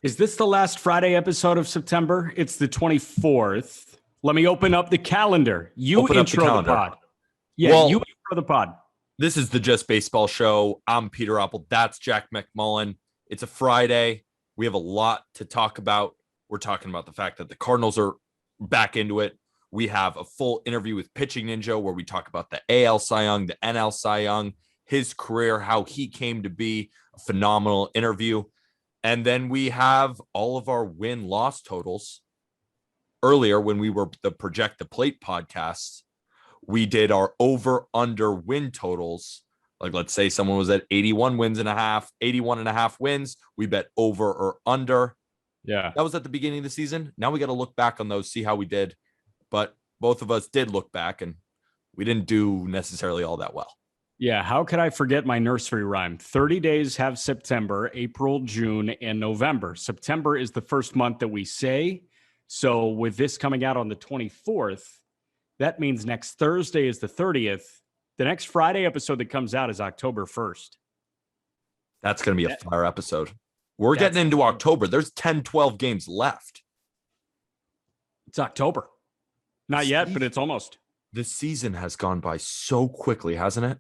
Is this the last Friday episode of September? It's the 24th. Let me open up the calendar. You Open up the intro the calendar. pod. Yeah, Well- you intro the pod. This is the Just Baseball Show. I'm Peter Apple. That's Jack McMullen. It's a Friday. We have a lot to talk about. We're talking about the fact that the Cardinals are back into it. We have a full interview with PitchingNinja where we talk about the AL Cy Young, the NL Cy Young, his career, how he came to be. A phenomenal interview. And then we have all of our win-loss totals. Earlier, when we were the Project the Plate podcast, we did our over-under win totals. Like, let's say someone was at 81 wins and a half, 81 and a half wins. We bet over or under. Yeah. That was at the beginning of the season. Now we got to look back on those, see how we did. But both of us did look back, and we didn't do necessarily all that well. Yeah, how could I forget my nursery rhyme? 30 days have September, April, June, and November. September is the first month that we say. So with this coming out on the 24th, that means next Thursday is the 30th. The next Friday episode that comes out is October 1st. That's going to be a fire episode. We're getting into October. There's 10, 12 games left. It's October. Not yet, but it's almost. The season has gone by so quickly, hasn't it?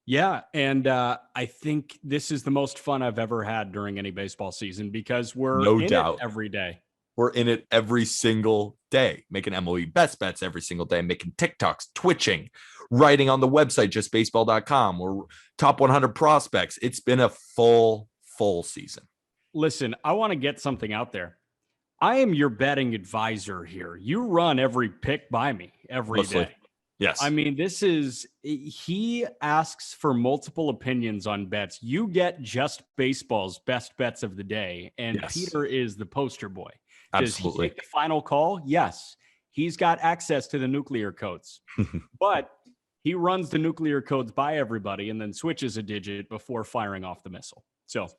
Yeah, and I think this is the most fun I've ever had during any baseball season because we're No in doubt. it every day. We're in it every single day, making MLB best bets every single day, making TikToks, twitching, writing on the website, justbaseball.com. We're top 100 prospects. It's been a full season. Listen, I want to get something out there. I am your betting advisor here. You run every pick by me every day. Yes. I mean, he asks for multiple opinions on bets. You get Just Baseball's best bets of the day, and Yes. Peter is the poster boy. Does Absolutely. he take the final call? Yes. He's got access to the nuclear codes, but he runs the nuclear codes by everybody and then switches a digit before firing off the missile. So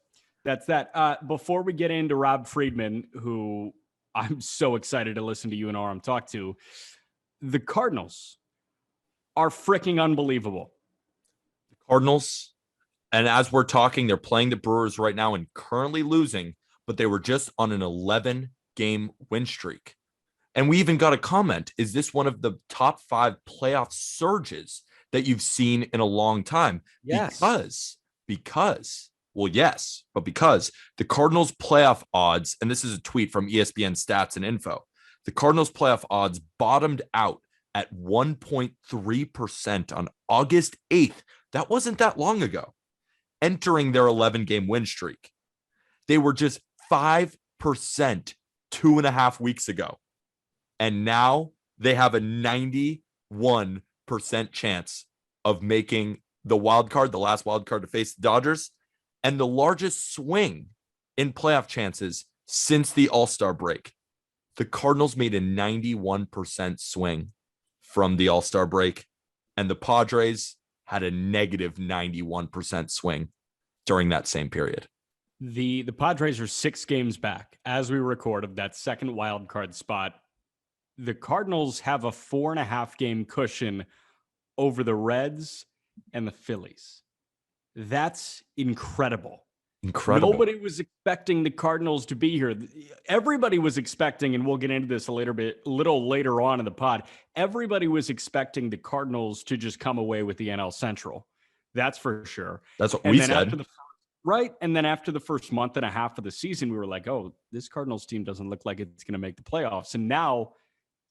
that's that. Before we get into Rob Friedman, who I'm so excited to listen to you and Aram talk to, the Cardinals are freaking unbelievable. The Cardinals, and as we're talking, they're playing the Brewers right now and currently losing, but they were just on an 11-game win streak. And we even got a comment, is this one of the top 5 playoff surges that you've seen in a long time? Yes. Because the Cardinals playoff odds, and this is a tweet from ESPN Stats and Info, the Cardinals playoff odds bottomed out at 1.3% on August 8th. That wasn't that long ago, entering their 11-game win streak. They were just 5% 2.5 weeks ago. And now they have a 91% chance of making the wild card, the last wild card to face the Dodgers, and the largest swing in playoff chances since the All-Star break. The Cardinals made a 91% swing from the All-Star break, and the Padres had a negative 91% swing during that same period. The Padres are 6 games back as we record of that second wild card spot. The Cardinals have a 4.5 game cushion over the Reds and the Phillies. That's incredible. Incredible. Nobody was expecting the Cardinals to be here. Everybody was expecting, and we'll get into this a little later on in the pod. Everybody was expecting the Cardinals to just come away with the NL Central. That's for sure. That's what we said. Right. And then after the first month and a half of the season, we were like, oh, this Cardinals team doesn't look like it's going to make the playoffs. And now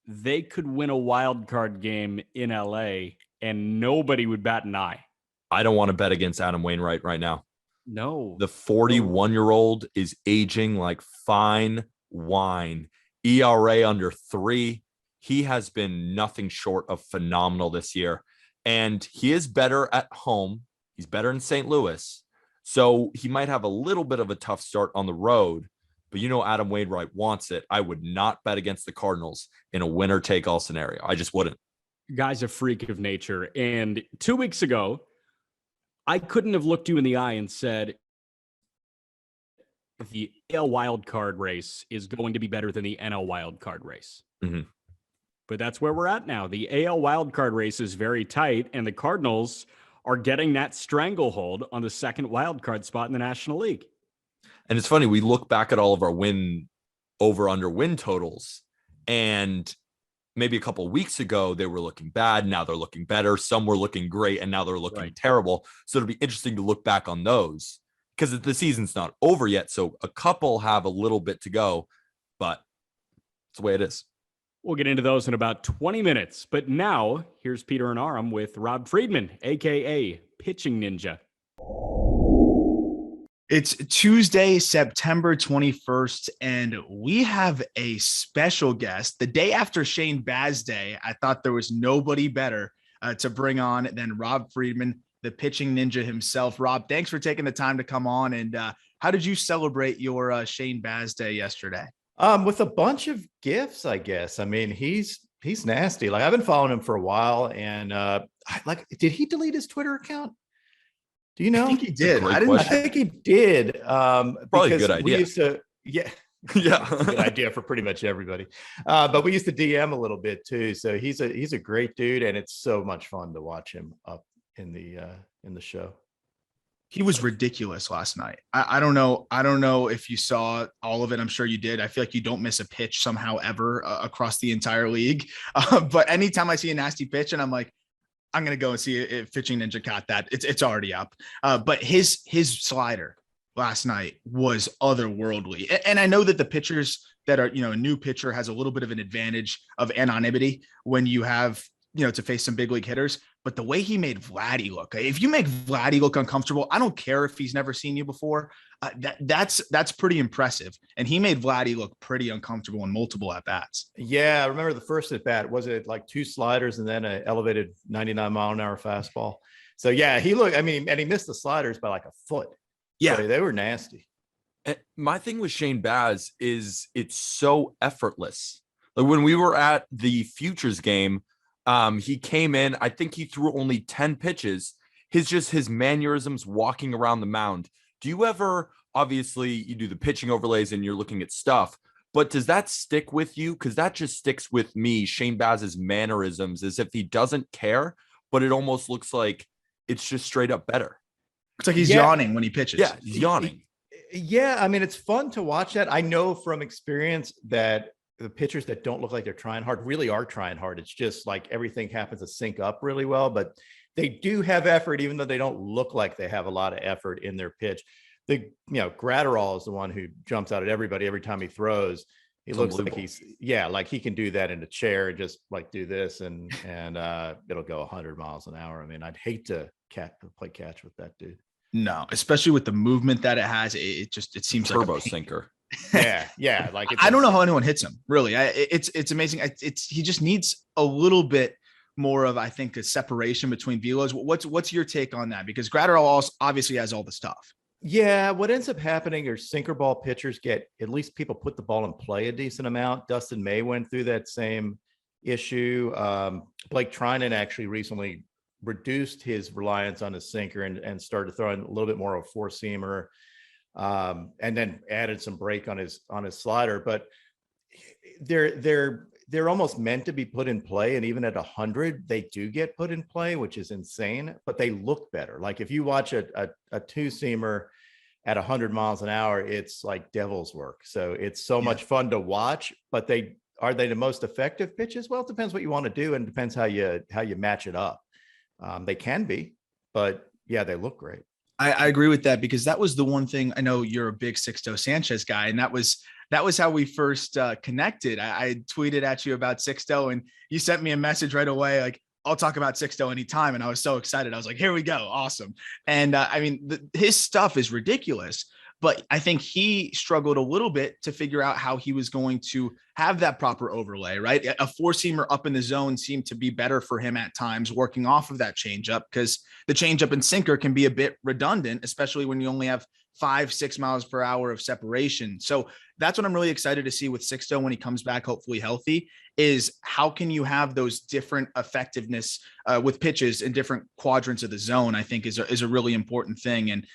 they could win a wild card game in LA and nobody would bat an eye. I don't want to bet against Adam Wainwright right now. No. The 41-year-old is aging like fine wine. ERA under 3. He has been nothing short of phenomenal this year. And he is better at home. He's better in St. Louis. So he might have a little bit of a tough start on the road. But you know Adam Wainwright wants it. I would not bet against the Cardinals in a winner-take-all scenario. I just wouldn't. Guy's a freak of nature. And 2 weeks ago, I couldn't have looked you in the eye and said the AL wildcard race is going to be better than the NL wildcard race. Mm-hmm. But that's where we're at now. The AL wildcard race is very tight, and the Cardinals are getting that stranglehold on the second wildcard spot in the National League. And it's funny, we look back at all of our over/under win totals, and maybe a couple of weeks ago they were looking bad. Now they're looking better. Some were looking great, and now they're looking terrible. So it'll be interesting to look back on those because the season's not over yet. So a couple have a little bit to go, but it's the way it is. We'll get into those in about 20 minutes. But now here's Peter and Aram with Rob Friedman, aka Pitching Ninja. It's Tuesday, September 21st, and we have a special guest. The day after Shane Baz Day, I thought there was nobody better to bring on than Rob Friedman, the pitching ninja himself. Rob, thanks for taking the time to come on. And how did you celebrate your Shane Baz Day yesterday? With a bunch of gifts, I guess. I mean, he's nasty. Like, I've been following him for a while, and did he delete his Twitter account? Do you know? I think he did. I think he did. Probably a good idea. We used to, yeah. Good idea for pretty much everybody. But we used to DM a little bit too. So he's a great dude, and it's so much fun to watch him up in the show. He was ridiculous last night. I don't know if you saw all of it. I'm sure you did. I feel like you don't miss a pitch somehow ever across the entire league. But anytime I see a nasty pitch and I'm like, I'm going to go and see if PitchingNinja caught that. It's already up. But his slider last night was otherworldly. And I know that the pitchers that are, a new pitcher has a little bit of an advantage of anonymity when you have, to face some big league hitters. But the way he made Vladdy look, if you make Vladdy look uncomfortable, I don't care if he's never seen you before. That's pretty impressive. And he made Vladdy look pretty uncomfortable in multiple at bats. Yeah, I remember the first at bat. Was it like 2 sliders and then an elevated 99-mile-an-hour fastball? So yeah, he missed the sliders by like a foot. Yeah, so they were nasty. And my thing with Shane Baz is it's so effortless. Like when we were at the Futures game, he came in, I think he threw only 10 pitches. His mannerisms walking around the mound. Do you ever, obviously you do the pitching overlays and you're looking at stuff, but does that stick with you? Because that just sticks with me. Shane Baz's mannerisms as if he doesn't care, but it almost looks like it's just straight up better. It's like he's yawning when he pitches. Yeah, he's yawning. Yeah, I mean, it's fun to watch that. I know from experience that the pitchers that don't look like they're trying hard really are trying hard. It's just like everything happens to sync up really well, but they do have effort, even though they don't look like they have a lot of effort in their pitch. Gratterall is the one who jumps out at everybody every time he throws. He looks like like he can do that in a chair and just like do this and it'll go 100 miles an hour. I mean, I'd hate to play catch with that dude. No, especially with the movement that it has. It seems turbo like sinker. Yeah. Like I don't know how anyone hits him. Really, it's amazing. He just needs a little bit more of, I think, a separation between velos. What's your take on that? Because Gratterall also obviously has all the stuff. Yeah, what ends up happening are sinker ball pitchers at least people put the ball in play a decent amount. Dustin May went through that same issue. Blake Trinan actually recently reduced his reliance on his sinker and started throwing a little bit more of a 4-seamer. And then added some break on his slider, but they're almost meant to be put in play. And even at 100, they do get put in play, which is insane, but they look better. Like if you watch a 2-seamer at 100 miles an hour, it's like devil's work. So it's so much fun to watch, but are they the most effective pitches? Well, it depends what you want to do. And it depends how you match it up. They can be, but yeah, they look great. I agree with that because that was the one thing. I know you're a big Sixto Sanchez guy, and that was how we first connected. I tweeted at you about Sixto, and you sent me a message right away, like, I'll talk about Sixto anytime. And I was so excited. I was like, here we go. Awesome. And his stuff is ridiculous, but I think he struggled a little bit to figure out how he was going to have that proper overlay, right? A 4-seamer up in the zone seemed to be better for him at times, working off of that changeup, because the changeup and sinker can be a bit redundant, especially when you only have 5-6 miles per hour of separation. So that's what I'm really excited to see with Sixto when he comes back, hopefully healthy, is how can you have those different effectiveness with pitches in different quadrants of the zone, I think is a really important thing. And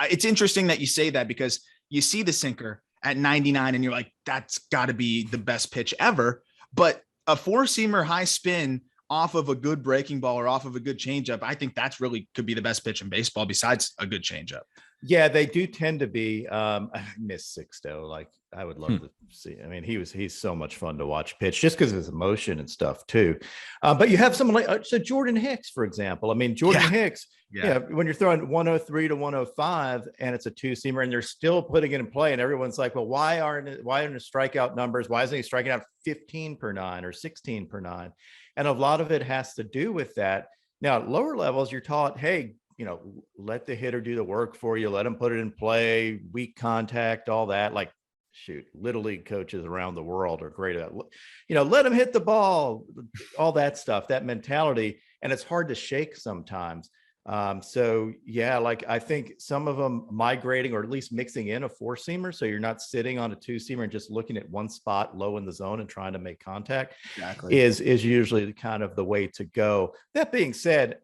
it's interesting that you say that because you see the sinker at 99 and you're like, that's got to be the best pitch ever. But a 4-seamer high spin off of a good breaking ball or off of a good changeup, I think that's really could be the best pitch in baseball besides a good changeup. Yeah, they do tend to be. I miss Sixto. Like I would love to see. I mean, he's so much fun to watch pitch just because of his emotion and stuff too. But you have someone like so Jordan Hicks, for example. I mean, Jordan Hicks. Yeah, when you're throwing 103 to 105 and it's a two-seamer and they're still putting it in play, and everyone's like, well, why aren't the strikeout numbers? Why isn't he striking out 15 per nine or 16 per nine? And a lot of it has to do with that. Now, at lower levels, you're taught, hey, let the hitter do the work for you. Let him put it in play, weak contact, all that. Like, shoot, little league coaches around the world are great at, let him hit the ball, all that stuff, that mentality. And it's hard to shake sometimes. So yeah, like I think some of them migrating or at least mixing in a four-seamer. So you're not sitting on a two-seamer and just looking at one spot low in the zone and trying to make contact is usually kind of the way to go. That being said,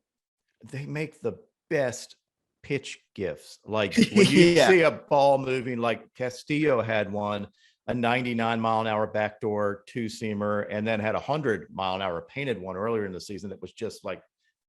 they make the best pitch gifts. Like when you see a ball moving, like Castillo had one, a 99 mile an hour backdoor two-seamer, and then had a 100 mile an hour painted one earlier in the season that was just like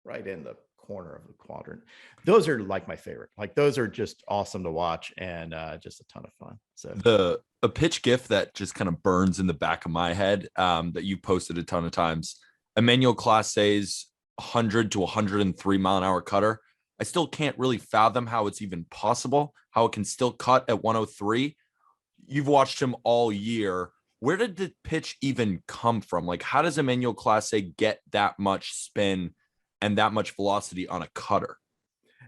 right in the corner of the quadrant. Those are like my favorite. Like those are just awesome to watch and just a ton of fun. So a pitch gif that just kind of burns in the back of my head that you posted a ton of times. Emmanuel Clase's 100 to 103 mile an hour cutter. I still can't really fathom how it's even possible, how it can still cut at 103. You've watched him all year. Where did the pitch even come from? Like, how does Emmanuel Clase get that much spin and that much velocity on a cutter?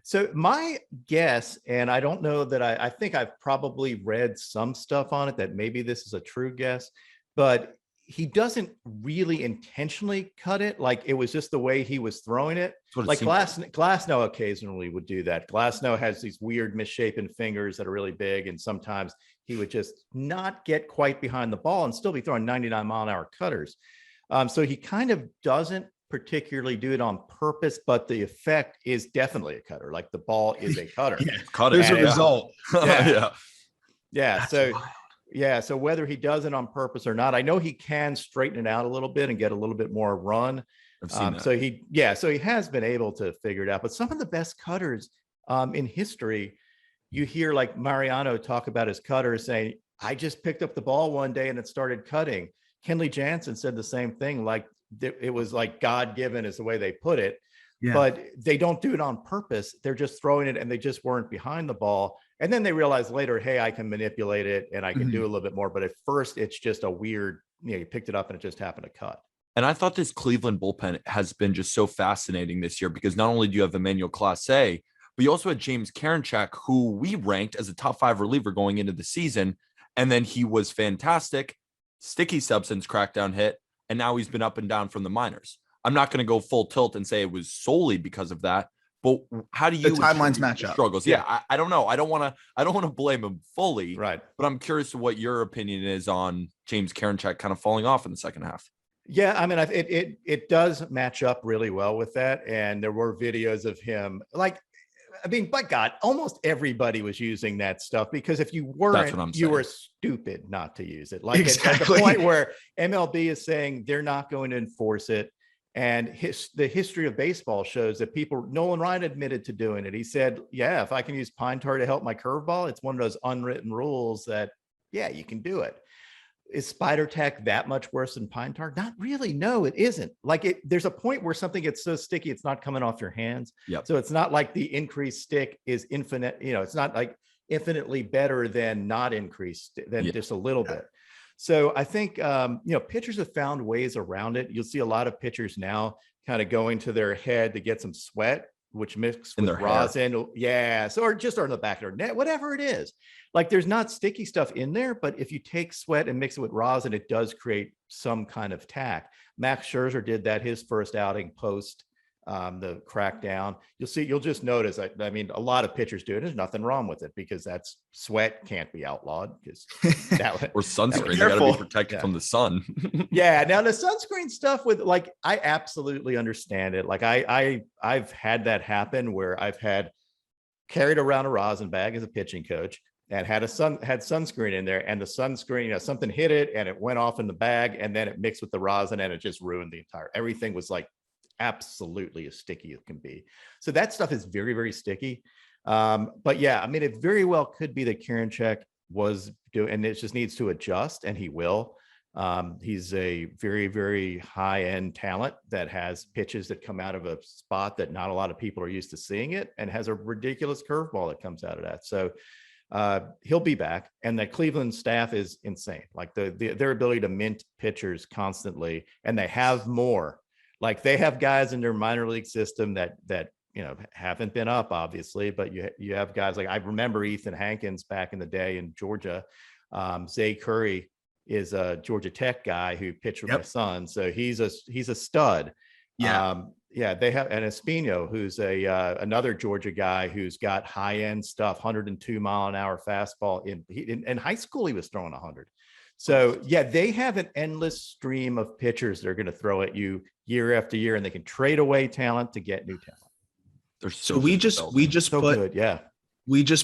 So my guess, and I don't know that I think I've probably read some stuff on it that maybe this is a true guess, but he doesn't really intentionally cut it. Like it was just the way he was throwing it. Like Glasnow occasionally would do that. Glasnow has these weird misshapen fingers that are really big. And sometimes he would just not get quite behind the ball and still be throwing 99 mile an hour cutters. So he kind of doesn't particularly do it on purpose, but the effect is definitely a cutter. Like the ball is a cutter. There's a result. So whether he does it on purpose or not, I know he can straighten it out a little bit and get a little bit more run. I've seen that. So he has been able to figure it out. But some of the best cutters in history, you hear like Mariano talk about his cutter saying, I just picked up the ball one day and it started cutting. Kenley Jansen said the same thing. Like it was like God-given is the way they put it. Yeah. But they don't do it on purpose. They're just throwing it and they just weren't behind the ball. And then they realize later, hey, I can manipulate it and I can do a little bit more. But at first, it's just a weird, you picked it up and it just happened to cut. And I thought this Cleveland bullpen has been just so fascinating this year because not only do you have Emmanuel Clase, but you also had James Karinchak, who we ranked as a top 5 reliever going into the season. And then he was fantastic, sticky substance crackdown hit. And now he's been up and down from the minors. I'm not going to go full tilt and say it was solely because of that, but how do you the timelines match up? Struggles? Yeah, I don't know. I don't want to blame him fully, right? But I'm curious to what your opinion is on James Karinchak kind of falling off in the second half. Yeah, I mean, it does match up really well with that, and there were videos of him by God, almost everybody was using that stuff because if you weren't, you were stupid not to use it. Like at the point where MLB is saying they're not going to enforce it. And the history of baseball shows that Nolan Ryan admitted to doing it. He said, yeah, if I can use pine tar to help my curveball, it's one of those unwritten rules that, yeah, you can do it. Is spider tack that much worse than pine tar? Not really. No, it isn't. Like there's a point where something gets so sticky, it's not coming off your hands. Yep. So it's not like the increased stick is infinite. It's not like infinitely better than not increased than just a little bit. So I think, pitchers have found ways around it. You'll see a lot of pitchers now kind of going to their head to get some sweat, which mixed with rosin. Yeah. So, or on the back of their neck, whatever it is. Like there's not sticky stuff in there, but if you take sweat and mix it with rosin, it does create some kind of tack. Max Scherzer did that his first outing post the crackdown. You'll just notice. I mean, a lot of pitchers do it. There's nothing wrong with it because that's sweat can't be outlawed because or sunscreen. You got to be protected from the sun. Yeah. Now the sunscreen stuff with I absolutely understand it. Like I've had that happen where I've carried around a rosin bag as a pitching coach and had sunscreen in there, and the sunscreen, something hit it and it went off in the bag, and then it mixed with the rosin and it just ruined everything was like absolutely as sticky as can be. So that stuff is very, very sticky. But yeah, I mean, it very well could be that Karinchak was doing, and it just needs to adjust, and he will. He's a very, very high-end talent that has pitches that come out of a spot that not a lot of people are used to seeing it, and has a ridiculous curveball that comes out of that. So he'll be back, and the Cleveland staff is insane. Like their ability to mint pitchers constantly, and they have more. Like they have guys in their minor league system that haven't been up, obviously, but you have guys like, I remember Ethan Hankins back in the day in Georgia. Zay Curry is a Georgia Tech guy who pitched with my son, so he's a stud. They have, and Espino, who's another Georgia guy who's got high end stuff, 102 mile an hour fastball. In high school he was throwing 100. So yeah, they have an endless stream of pitchers that are going to throw at you year after year, and they can trade away talent to get new talent. So we just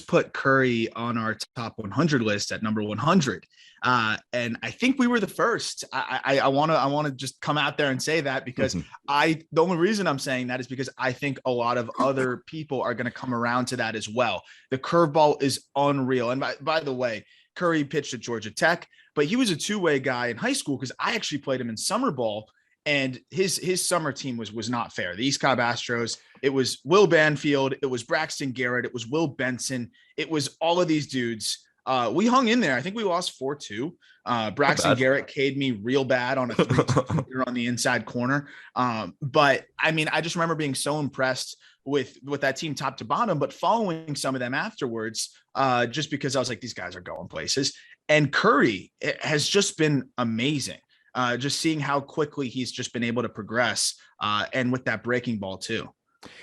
put Curry on our top 100 list at number 100, and I think we were the first. I want to just come out there and say that, because the only reason I'm saying that is because I think a lot of other people are going to come around to that as well. The curveball is unreal, and by the way, Curry pitched at Georgia Tech, but he was a two-way guy in high school, because I actually played him in summer ball. And his summer team was not fair. The East Cobb Astros, it was Will Banfield, it was Braxton Garrett, it was Will Benson, it was all of these dudes. We hung in there. I think we lost 4-2. Braxton Garrett K'd me real bad on a 3-2 on the inside corner. But I mean, I just remember being so impressed with that team top to bottom, but following some of them afterwards, just because I was like, these guys are going places. And Curry has just been amazing. Just seeing how quickly he's just been able to progress, and with that breaking ball too.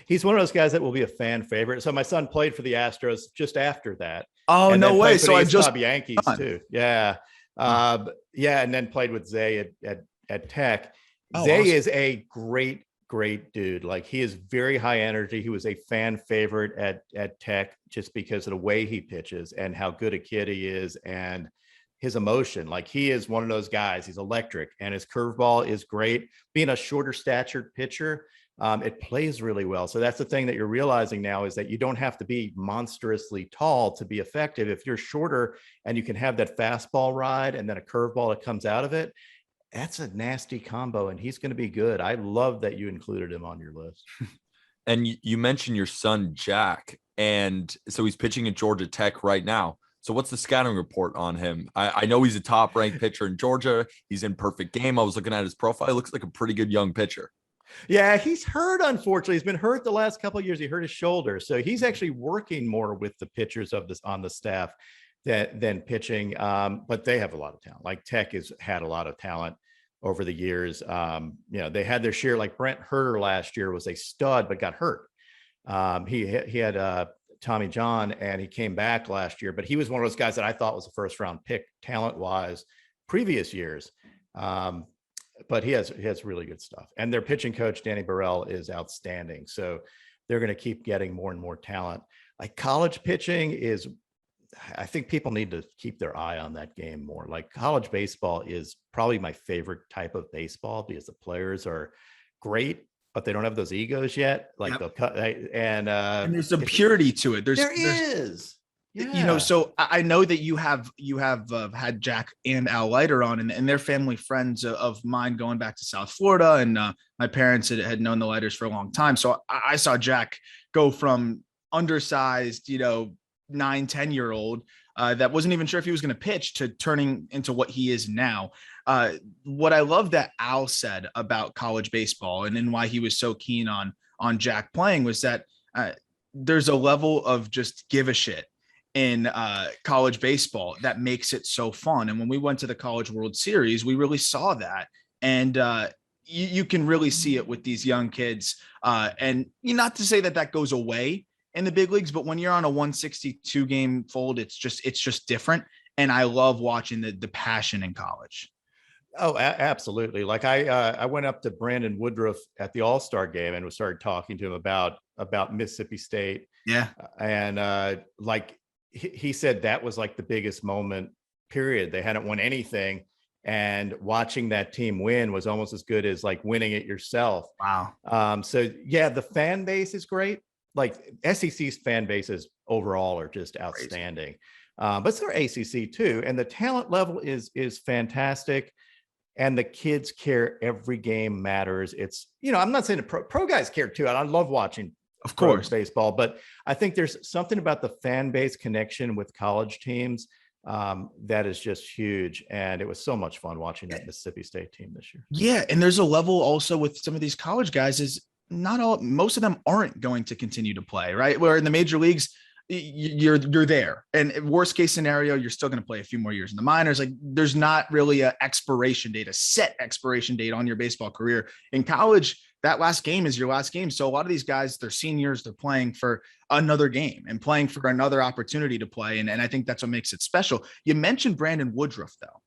He's one of those guys that will be a fan favorite. So my son played for the Astros just after that. Oh, no way. So I just Yankees too. Yeah. And then played with Zay at Tech. Zay awesome. Is a great dude. Like, he is very high energy. He was a fan favorite at Tech just because of the way he pitches and how good a kid he is, and his emotion. Like, he is one of those guys. He's electric, and his curveball is great. Being a shorter statured pitcher, it plays really well. So that's the thing that you're realizing now, is that you don't have to be monstrously tall to be effective. If you're shorter and you can have that fastball ride and then a curveball that comes out of it, that's a nasty combo, and he's going to be good. I love that you included him on your list. And you mentioned your son, Jack, and so he's pitching at Georgia Tech right now. So what's the scouting report on him? I know he's a top-ranked pitcher in Georgia. He's in perfect game. I was looking at his profile. He looks like a pretty good young pitcher. Yeah, he's hurt, unfortunately. He's been hurt the last couple of years. He hurt his shoulder. So he's actually working more with the pitchers on the staff than pitching. But they have a lot of talent. Like, Tech has had a lot of talent over the years. They had their share. Like, Brent Herter last year was a stud, but got hurt. He had Tommy John, and he came back last year, but he was one of those guys that I thought was a first round pick talent wise previous years. But he has really good stuff, and their pitching coach, Danny Burrell, is outstanding. So they're going to keep getting more and more talent. Like, college pitching is, I think people need to keep their eye on that game more. Like, college baseball is probably my favorite type of baseball, because the players are great, but they don't have those egos yet. Like, they'll cut, and there's a purity to it. There is. Yeah. So I know that you have had Jack and Al Leiter on, and they're family friends of mine going back to South Florida. And my parents had known the Leiters for a long time. So I saw Jack go from undersized, 9-10-year-old that wasn't even sure if he was going to pitch, to turning into what he is now. What I love that Al said about college baseball and why he was so keen on Jack playing was that there's a level of just give a shit in college baseball that makes it so fun. And when we went to the College World Series, we really saw that. And you can really see it with these young kids. And not to say that goes away in the big leagues, but when you're on a 162 game fold, it's just different. And I love watching the passion in college. Oh, absolutely. Like, I went up to Brandon Woodruff at the All-Star game and started talking to him about Mississippi State. Yeah. And he said that was like the biggest moment, period. They hadn't won anything, and watching that team win was almost as good as like winning it yourself. Wow. So yeah, the fan base is great. like SEC's fan bases overall are just outstanding. But so are ACC too. And the talent level is fantastic. And the kids care. Every game matters. It's, I'm not saying the pro guys care too. And I love watching, of course, baseball, but I think there's something about the fan base connection with college teams that is just huge. And it was so much fun watching that Mississippi State team this year. Yeah. And there's a level also with some of these college guys is most of them aren't going to continue to play, right? Where in the major leagues, you're there, and worst case scenario, you're still going to play a few more years in the minors. Like there's not really a set expiration date on your baseball career. In college, that last game is your last game. So a lot of these guys, they're seniors, they're playing for another game and playing for another opportunity to play. And I think that's what makes it special. You mentioned Brandon Woodruff though.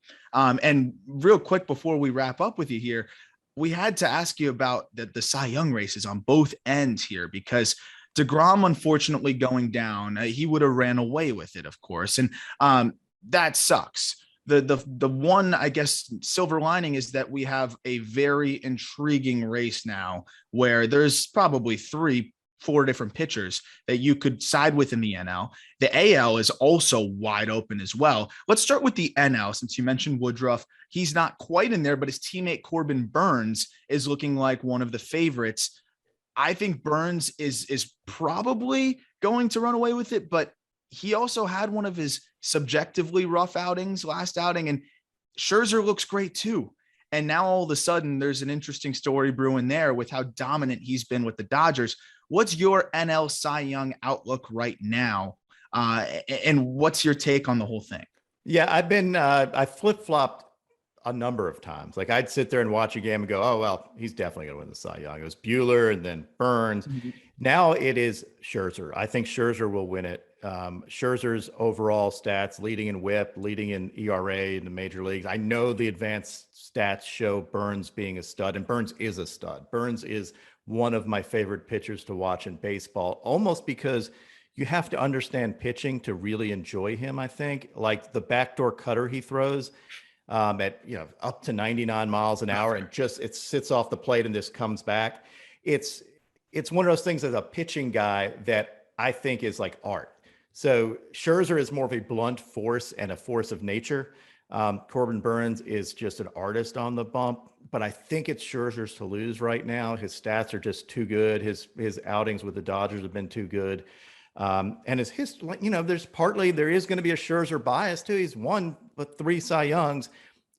And real quick, before we wrap up with you here, we had to ask you about the Cy Young races on both ends here, because deGrom, unfortunately, going down, he would have ran away with it, of course. And that sucks. The one, I guess, silver lining is that we have a very intriguing race now where there's probably 3-4 different pitchers that you could side with in the NL. The AL is also wide open as well. Let's start with the NL, since you mentioned Woodruff. He's not quite in there, but his teammate Corbin Burnes is looking like one of the favorites. I think Burnes is probably going to run away with it, but he also had one of his subjectively rough outings last outing, and Scherzer looks great too. And now all of a sudden there's an interesting story brewing there with how dominant he's been with the Dodgers. What's your NL Cy Young outlook right now? And what's your take on the whole thing? Yeah, I flip-flopped a number of times. Like I'd sit there and watch a game and go, oh, well, he's definitely going to win the Cy Young. It was Buehler and then Burnes. Mm-hmm. Now it is Scherzer. I think Scherzer will win it. Scherzer's overall stats, leading in WHIP, leading in ERA in the major leagues. I know the advanced stats show Burnes being a stud, and Burnes is a stud. Burnes is one of my favorite pitchers to watch in baseball, almost because you have to understand pitching to really enjoy him, I think. Like the backdoor cutter he throws, at up to 99 miles an hour, and just it sits off the plate and just comes back. It's one of those things as a pitching guy that I think is like art. So Scherzer is more of a blunt force and a force of nature. Corbin Burnes is just an artist on the bump, but I think it's Scherzer's to lose right now. His stats are just too good. His outings with the Dodgers have been too good. And there is going to be a Scherzer bias too. He's won with 3 Cy Youngs.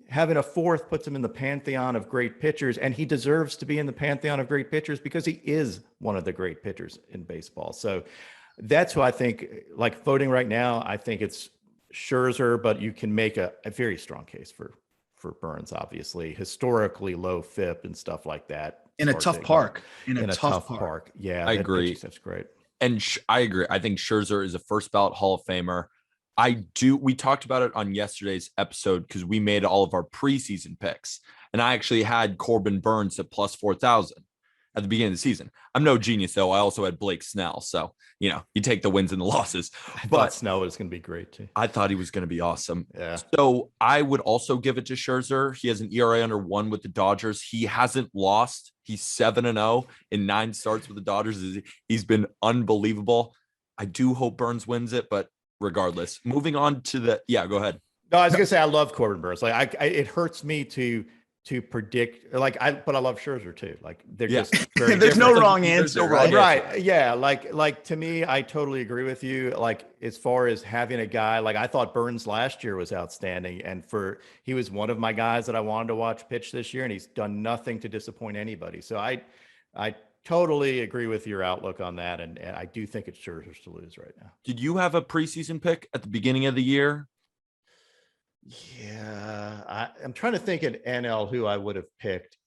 Having a 4th puts him in the pantheon of great pitchers, and he deserves to be in the pantheon of great pitchers because he is one of the great pitchers in baseball. So that's who I think, like voting right now, I think it's Scherzer, but you can make a very strong case for Burnes, obviously. Historically low FIP and stuff like that. In a tough park. In a tough park. Yeah, I agree. That's great. And I agree. I think Scherzer is a first ballot Hall of Famer. We talked about it on yesterday's episode because we made all of our preseason picks. And I actually had Corbin Burnes at plus 4,000 at the beginning of the season. I'm no genius, though. I also had Blake Snell. So, you take the wins and the losses. But Snell was going to be great, too. I thought he was going to be awesome. Yeah. So I would also give it to Scherzer. He has an ERA under 1 with the Dodgers. He hasn't lost. He's 7-0 in 9 starts with the Dodgers. He's been unbelievable. I do hope Burnes wins it, but regardless, moving on to go ahead. No, I was gonna say I love Corbin Burnes. Like it hurts me to predict. But I love Scherzer too. Like they're just very there's different. No wrong answer, right? Yeah, like to me, I totally agree with you. Like as far as having a guy, like I thought Burnes last year was outstanding, and he was one of my guys that I wanted to watch pitch this year, and he's done nothing to disappoint anybody. So I totally agree with your outlook on that, and I do think it's Scherzer's to lose right now. Did you have a preseason pick at the beginning of the year? Yeah, I'm trying to think in NL who I would have picked.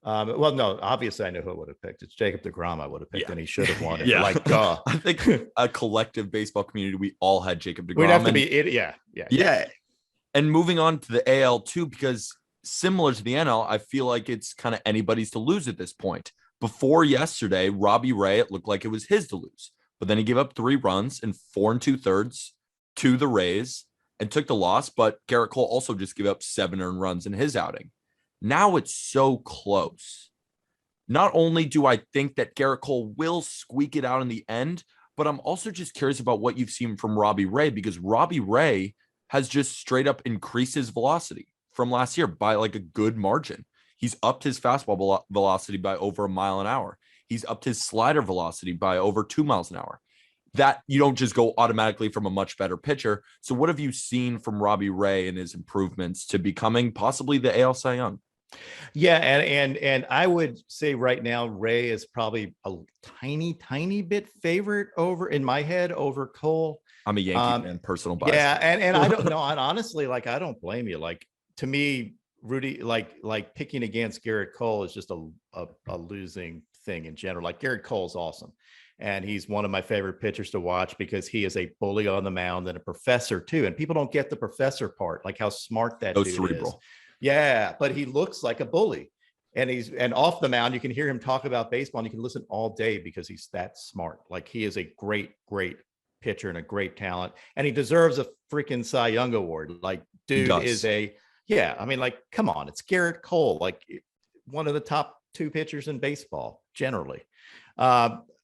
Well, no, obviously I know who I would have picked. It's Jacob deGrom I would have picked, and he should have won it. Yeah. Like, duh. I think a collective baseball community, we all had Jacob deGrom. We'd have to be it. Yeah. And moving on to the AL too, because similar to the NL, I feel like it's kind of anybody's to lose at this point. Before yesterday, Robbie Ray, it looked like it was his to lose, but then he gave up 3 runs in 4 2/3 to the Rays and took the loss. But Garrett Cole also just gave up 7 earned runs in his outing. Now it's so close. not only do I think that Garrett Cole will squeak it out in the end, but I'm also just curious about what you've seen from Robbie Ray, because Robbie Ray has just straight up increased his velocity from last year by like a good margin. He's upped his fastball velocity by over 1 mile an hour. He's upped his slider velocity by over 2 miles an hour. That you don't just go automatically from a much better pitcher. So what have you seen from Robbie Ray and his improvements to becoming possibly the AL Cy Young? Yeah, and I would say right now Ray is probably a tiny bit favorite over in my head over Cole. I'm a Yankee fan, personal bias. Yeah, and I don't know. And honestly, like I don't blame you. Like to me, Rudy, like picking against Garrett Cole is just a losing thing in general. Like Garrett Cole's awesome. And he's one of my favorite pitchers to watch because he is a bully on the mound and a professor too. And people don't get the professor part, like how smart that dude cerebral is. Yeah, but he looks like a bully. And off the mound, you can hear him talk about baseball and you can listen all day because he's that smart. Like he is a great pitcher and a great talent. And he deserves a freaking Cy Young award. Like dude is I mean, like, come on, it's Garrett Cole, like one of the top 2 pitchers in baseball generally.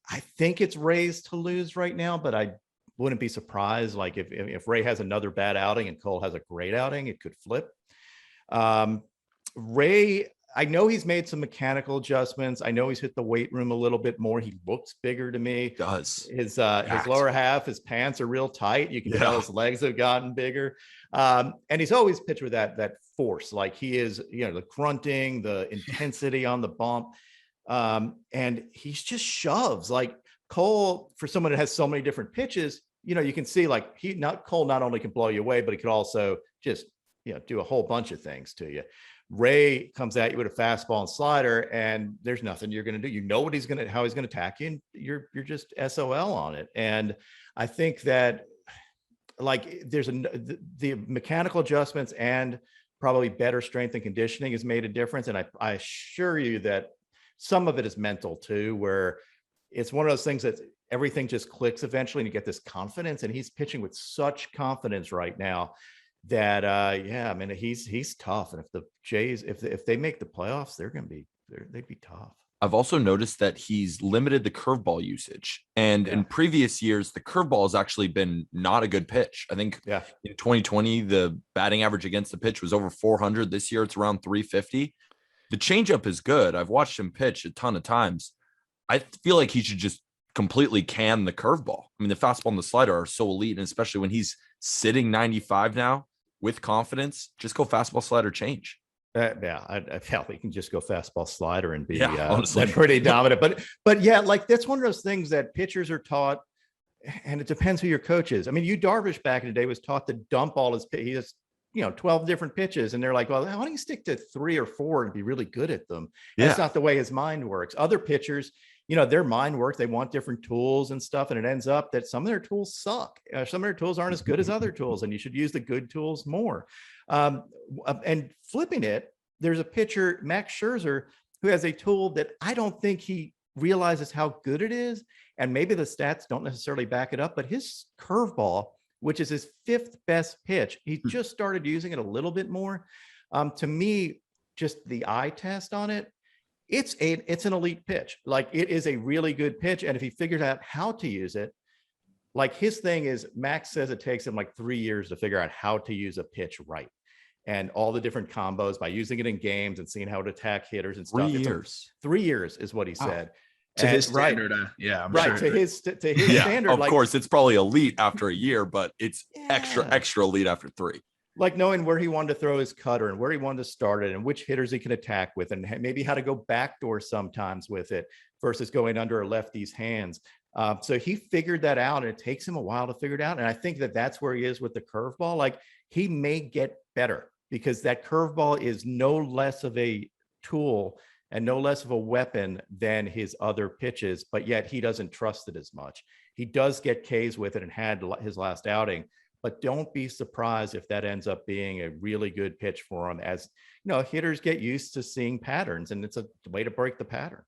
I think it's Ray's to lose right now, but I wouldn't be surprised. Like if Ray has another bad outing and Cole has a great outing, it could flip. Ray, I know he's made some mechanical adjustments. I know he's hit the weight room a little bit more. He looks bigger to me. Does his lower half, his pants are real tight. You can tell his legs have gotten bigger. And he's always pitched with that force. Like he is, the grunting, the intensity on the bump. And he's just shoves. Like Cole, for someone that has so many different pitches, you can see like Cole not only can blow you away, but he could also just, do a whole bunch of things to you. Ray comes at you with a fastball and slider, and there's nothing you're going to do. You know how he's going to attack you, and you're just SOL on it. And I think that like there's the mechanical adjustments and probably better strength and conditioning has made a difference. And I assure you that some of it is mental too, where it's one of those things that everything just clicks eventually and you get this confidence, and he's pitching with such confidence right now that I mean he's tough. And if the Jays, if they make the playoffs, they'd be tough. I've also noticed that he's limited the curveball usage. And in previous years, the curveball has actually been not a good pitch. I think in 2020, the batting average against the pitch was over 400. This year, it's around 350. The changeup is good. I've watched him pitch a ton of times. I feel like he should just completely can the curveball. I mean, the fastball and the slider are so elite, and especially when he's sitting 95 now with confidence, just go fastball, slider, change. I felt he can just go fastball, slider, and be honestly pretty dominant. But yeah, like that's one of those things that pitchers are taught, and it depends who your coach is. I mean, Darvish back in the day was taught to dump all his. He has 12 different pitches, and they're like, well, why don't you stick to 3 or 4 and be really good at them? That's not the way his mind works. Other pitchers, their mind works. They want different tools and stuff, and it ends up that some of their tools suck. Some of their tools aren't as good as other tools, and you should use the good tools more. And flipping it, there's a pitcher, Max Scherzer, who has a tool that I don't think he realizes how good it is. And maybe the stats don't necessarily back it up, but his curveball, which is his 5th best pitch, he just started using it a little bit more. To me, just the eye test on it, it's an elite pitch. Like it is a really good pitch. And if he figures out how to use it, like his thing is, Max says it takes him like 3 years to figure out how to use a pitch right. And all the different combos by using it in games and seeing how to attack hitters and stuff. 3 years. 3 years is what he said. To his standard, I'm sure. To his standard. Of course, it's probably elite after a year, but it's extra elite after 3. Like knowing where he wanted to throw his cutter and where he wanted to start it and which hitters he can attack with, and maybe how to go backdoor sometimes with it versus going under a lefty's hands. So he figured that out, and it takes him a while to figure it out. And I think that that's where he is with the curveball. Like he may get better because that curveball is no less of a tool and no less of a weapon than his other pitches, but yet he doesn't trust it as much. He does get Ks with it and had his last outing, but don't be surprised if that ends up being a really good pitch for him. As hitters get used to seeing patterns, and it's a way to break the pattern.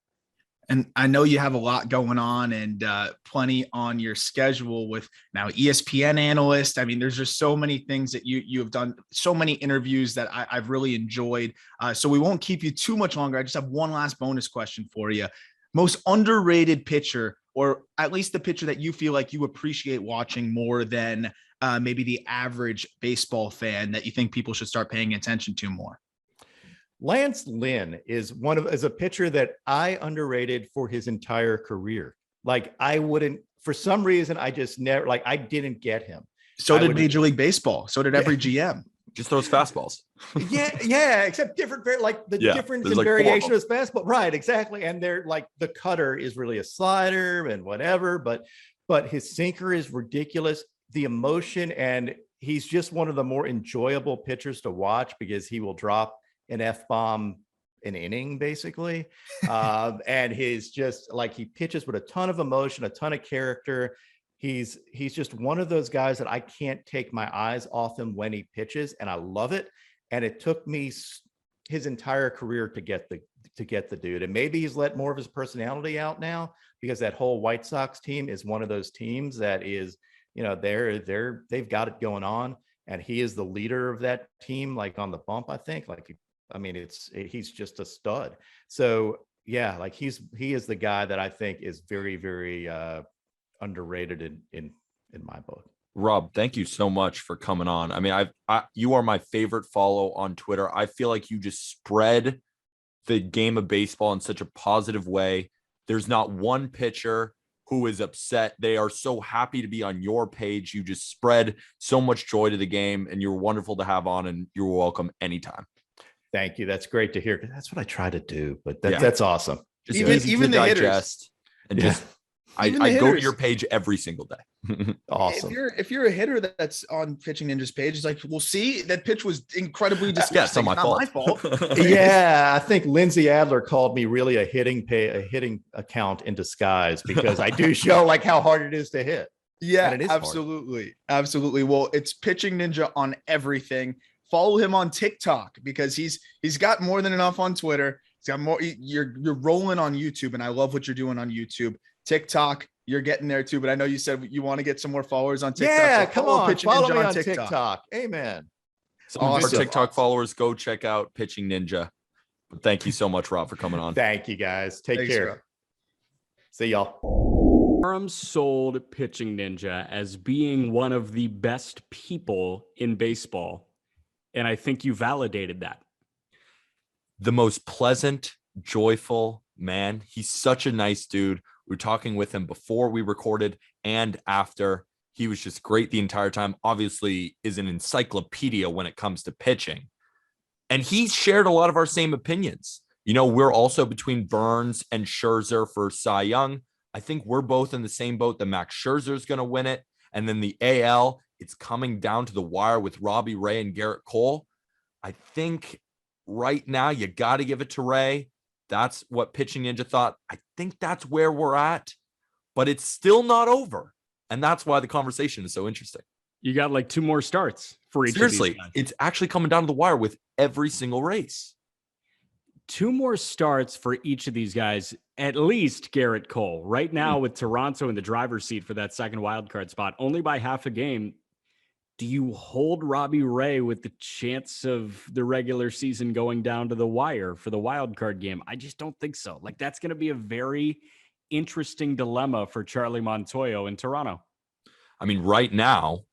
And I know you have a lot going on and plenty on your schedule with now ESPN analyst. I mean, there's just so many things that you have done, so many interviews that I've really enjoyed. So we won't keep you too much longer. I just have one last bonus question for you. Most underrated pitcher, or at least the pitcher that you feel like you appreciate watching more than maybe the average baseball fan that you think people should start paying attention to more? Lance Lynn is a pitcher that I underrated for his entire career. Like for some reason, I just never, I didn't get him. So did Major League Baseball. So did every GM. Just throws fastballs. Yeah, except different, difference in variation of his fastball. Right, exactly. And they're the cutter is really a slider and whatever, but his sinker is ridiculous. The emotion, and he's just one of the more enjoyable pitchers to watch because he will drop an F-bomb an inning basically. And he's just he pitches with a ton of emotion, a ton of character. He's just one of those guys that I can't take my eyes off him when he pitches, and I love it. And it took me his entire career to get the dude. And maybe he's let more of his personality out now because that whole White Sox team is one of those teams that is, they've got it going on, and he is the leader of that team, on the bump, I think. He's just a stud. So yeah, he is the guy that I think is very, very underrated in my book. Rob, thank you so much for coming on. I mean, you are my favorite follow on Twitter. I feel like you just spread the game of baseball in such a positive way. There's not one pitcher who is upset. They are so happy to be on your page. You just spread so much joy to the game, and you're wonderful to have on, and you're welcome anytime. Thank you. That's great to hear. That's what I try to do, but that's awesome. Just even the hitters. And just I go to your page every single day. Awesome. If you're a hitter that's on Pitching Ninja's page, it's we'll see that pitch was incredibly disgusting. Yeah, it's not my fault. Yeah, I think Lindsay Adler called me really a hitting account in disguise because I do show how hard it is to hit. Yeah, absolutely. Hard. Absolutely. Well, it's Pitching Ninja on everything. Follow him on TikTok because he's got more than enough on Twitter. He's got more. You're rolling on YouTube, and I love what you're doing on YouTube. TikTok, you're getting there too. But I know you said you want to get some more followers on TikTok. Yeah, so come on, follow me on TikTok. Amen. Some of our TikTok followers, go check out Pitching Ninja. But thank you so much, Rob, for coming on. Thank you, guys. Thanks, care. Rob. See y'all. DeGrom sold Pitching Ninja as being one of the best people in baseball. And I think you validated that. The most pleasant, joyful man. He's such a nice dude. We were talking with him before we recorded and after. He was just great the entire time. Obviously is an encyclopedia when it comes to pitching. And he shared a lot of our same opinions. We're also between Burnes and Scherzer for Cy Young. I think we're both in the same boat that Max Scherzer is going to win it. And then the AL, it's coming down to the wire with Robbie Ray and Garrett Cole. I think right now you got to give it to Ray. That's what Pitching Ninja thought. I think that's where we're at, but it's still not over. And that's why the conversation is so interesting. You got 2 more starts for each of these guys. It's actually coming down to the wire with every single race. 2 more starts for each of these guys, at least Garrett Cole. Right now with Toronto in the driver's seat for that second wildcard spot, only by half a game. Do you hold Robbie Ray with the chance of the regular season going down to the wire for the wild card game? I just don't think so. That's going to be a very interesting dilemma for Charlie Montoyo in Toronto. I mean, right now,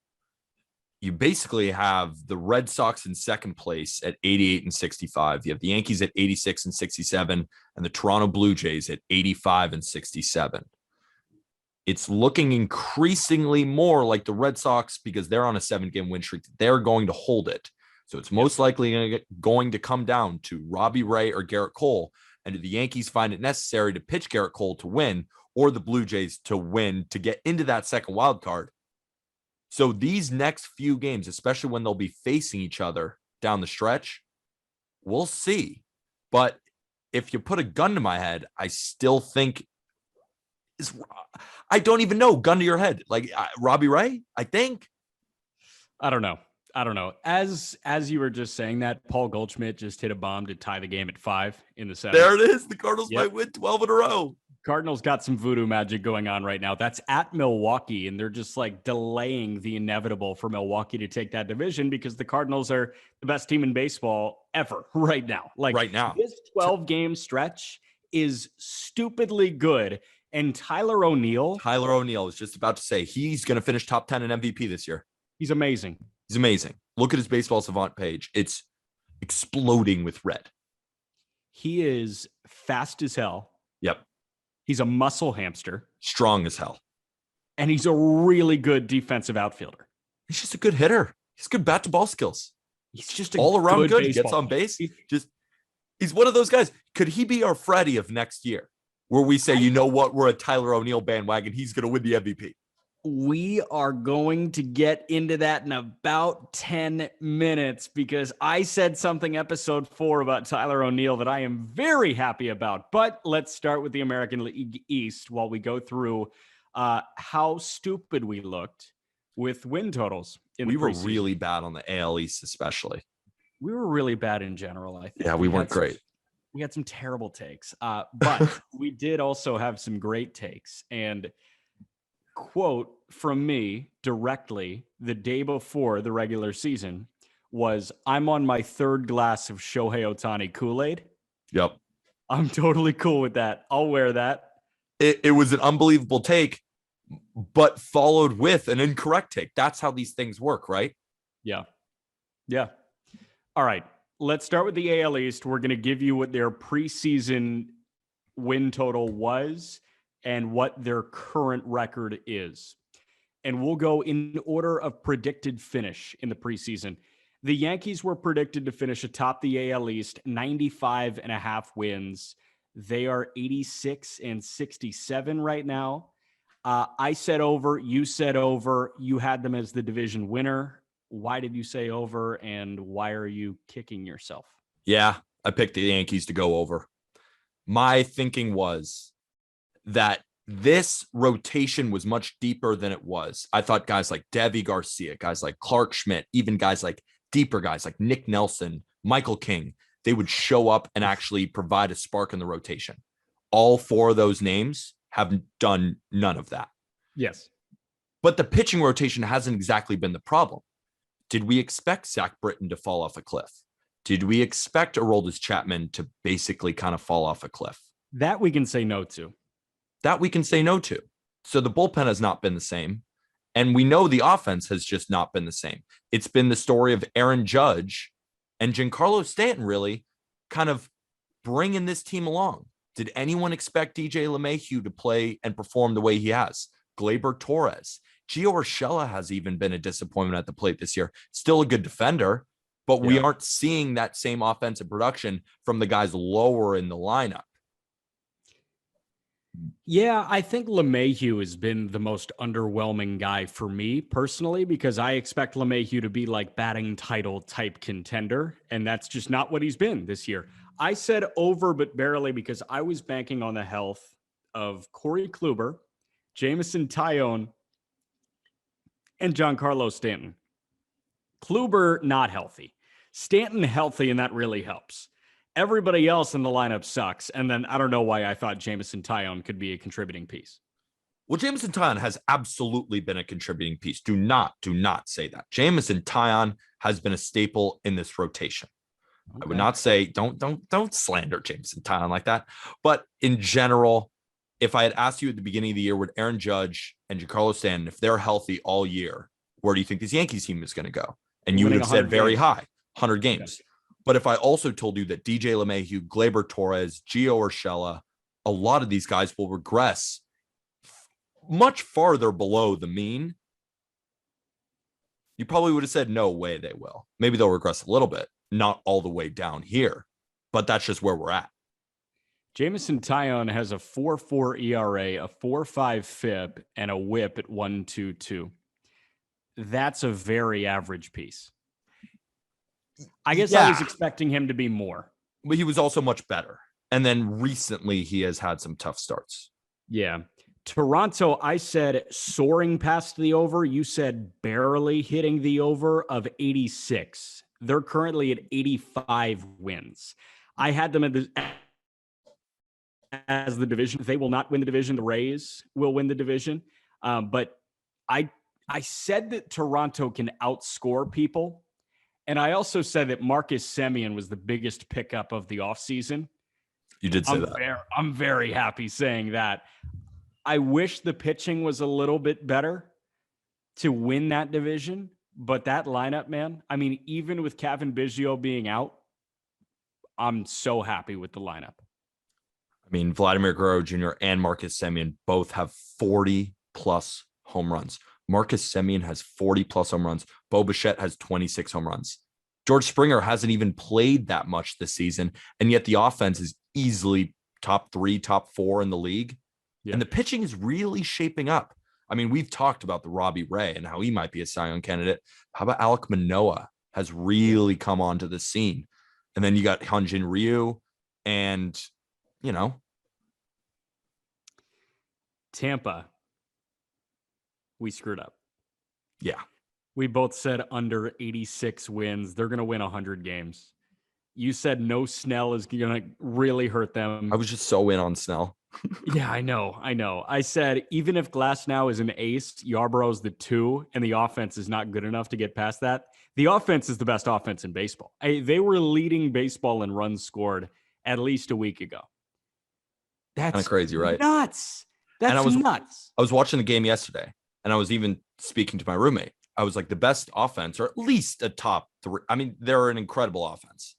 you basically have the Red Sox in second place at 88 and 65. You have the Yankees at 86 and 67 and the Toronto Blue Jays at 85 and 67. It's looking increasingly more like the Red Sox, because they're on a 7-game win streak, they're going to hold it. So it's most likely going to come down to Robbie Ray or Garrett Cole. And do the Yankees find it necessary to pitch Garrett Cole to win, or the Blue Jays to win to get into that second wild card? So these next few games, especially when they'll be facing each other down the stretch, we'll see. But if you put a gun to my head, I still think I don't even know. Gun to your head. Robbie Ray, I think. I don't know. As you were just saying that, Paul Goldschmidt just hit a bomb to tie the game at 5 in the 7th. There it is. The Cardinals might win 12 in a row. Cardinals got some voodoo magic going on right now. That's at Milwaukee, and they're just like delaying the inevitable for Milwaukee to take that division because the Cardinals are the best team in baseball ever right now. Like Right now. this 12-game stretch is stupidly good. And Tyler O'Neill was just about to say he's going to finish top 10 in MVP this year. he's amazing. He's amazing. Look at his Baseball Savant page. It's exploding with red. He is fast as hell. Yep. He's a muscle hamster. Strong as hell. And he's a really good defensive outfielder. He's just a good hitter. He's good bat to ball skills. He's just a all around good. He baseball gets on player. base. He's one of those guys. Could he be our Freddie of next year? Where we say, you know what, we're a Tyler O'Neill bandwagon. He's going to win the MVP. We are going to get into that in about 10 minutes because I said something episode 4 about Tyler O'Neill that I am very happy about. But let's start with the American League East while we go through how stupid we looked with win totals. We were really bad on the AL East, especially. We were really bad in general, I think. Yeah, we weren't great. We had some terrible takes, but we did also have some great takes. And quote from me directly the day before the regular season was, I'm on my 3rd glass of Shohei Ohtani Kool-Aid. Yep. I'm totally cool with that. I'll wear that. It was an unbelievable take, but followed with an incorrect take. That's how these things work, right? Yeah. Yeah. All right. Let's start with the AL East. We're going to give you what their preseason win total was and what their current record is. And we'll go in order of predicted finish in the preseason. The Yankees were predicted to finish atop the AL East, 95.5 wins. They are 86-67 right now. I said over, you said over, you had them as the division winner. Why did you say over, and why are you kicking yourself? Yeah, I picked the Yankees to go over. My thinking was that this rotation was much deeper than it was. I thought guys like Deivi Garcia, guys like Clark Schmidt, even guys like deeper guys like Nick Nelson, Michael King, they would show up and actually provide a spark in the rotation. All 4 of those names have done none of that. Yes. But the pitching rotation hasn't exactly been the problem. Did we expect Zach Britton to fall off a cliff? Did we expect Aroldis Chapman to basically kind of fall off a cliff? That we can say no to. That we can say no to. So the bullpen has not been the same. And we know the offense has just not been the same. It's been the story of Aaron Judge and Giancarlo Stanton really kind of bringing this team along. Did anyone expect DJ LeMahieu to play and perform the way he has? Gleyber Torres. Gio Urshela has even been a disappointment at the plate this year. Still a good defender, but we aren't seeing that same offensive production from the guys lower in the lineup. Yeah, I think LeMahieu has been the most underwhelming guy for me personally, because I expect LeMahieu to be like batting title type contender, and that's just not what he's been this year. I said over, but barely, because I was banking on the health of Corey Kluber, Jameson Taillon, and Giancarlo Stanton. Kluber, not healthy. Stanton healthy, and that really helps. Everybody else in the lineup sucks. And then I don't know why I thought Jameson Taillon could be a contributing piece. Well, Jameson Taillon has absolutely been a contributing piece. Do not say that. Jameson Taillon has been a staple in this rotation. Okay. I would not say don't slander Jameson Taillon like that. But in general, if I had asked you at the beginning of the year, would Aaron Judge and Giancarlo Stanton, if they're healthy all year, where do you think this Yankees team is going to go? And you would have said very high, 100 games. Yeah. But if I also told you that DJ LeMahieu, Gleyber Torres, Gio Urshela, a lot of these guys will regress much farther below the mean, you probably would have said, no way they will. Maybe they'll regress a little bit, not all the way down here, but that's just where we're at. Jameson Taillon has a 4.4 ERA, a 4.5 FIP, and a WHIP at 1.22. That's a very average piece. I guess I was expecting him to be more. But he was also much better. And then recently he has had some tough starts. Yeah. Toronto, I said soaring past the over. You said barely hitting the over of 86. They're currently at 85 wins. I had them at the as the division. They will not win the division. The Rays will win the division. But I said that Toronto can outscore people. And I also said that Marcus Semien was the biggest pickup of the offseason. You did say that. I'm very happy saying that. I wish the pitching was a little bit better to win that division. But that lineup, man, I mean, even with Kevin Biggio being out, I'm so happy with the lineup. I mean, Vladimir Guerrero Jr. and Marcus Semien both have 40-plus home runs. Marcus Semien has 40-plus home runs. Bo Bichette has 26 home runs. George Springer hasn't even played that much this season, and yet the offense is easily top 3, top 4 in the league. Yeah. And the pitching is really shaping up. I mean, we've talked about the Robbie Ray and how he might be a Cy Young candidate. How about Alek Manoah has really come onto the scene? And then you got Hyunjin Ryu and, you know. Tampa, we screwed up. Yeah. We both said under 86 wins. They're going to win 100 games. You said no Snell is going to really hurt them. I was just so in on Snell. Yeah, I know. I said, even if Glasnow is an ace, Yarborough's the 2, and the offense is not good enough to get past that. The offense is the best offense in baseball. They were leading baseball in runs scored at least a week ago. That's kind of crazy, right? Nuts. That's nuts. I was watching the game yesterday, and I was even speaking to my roommate. I was like, the best offense, or at least a top 3. I mean, they're an incredible offense.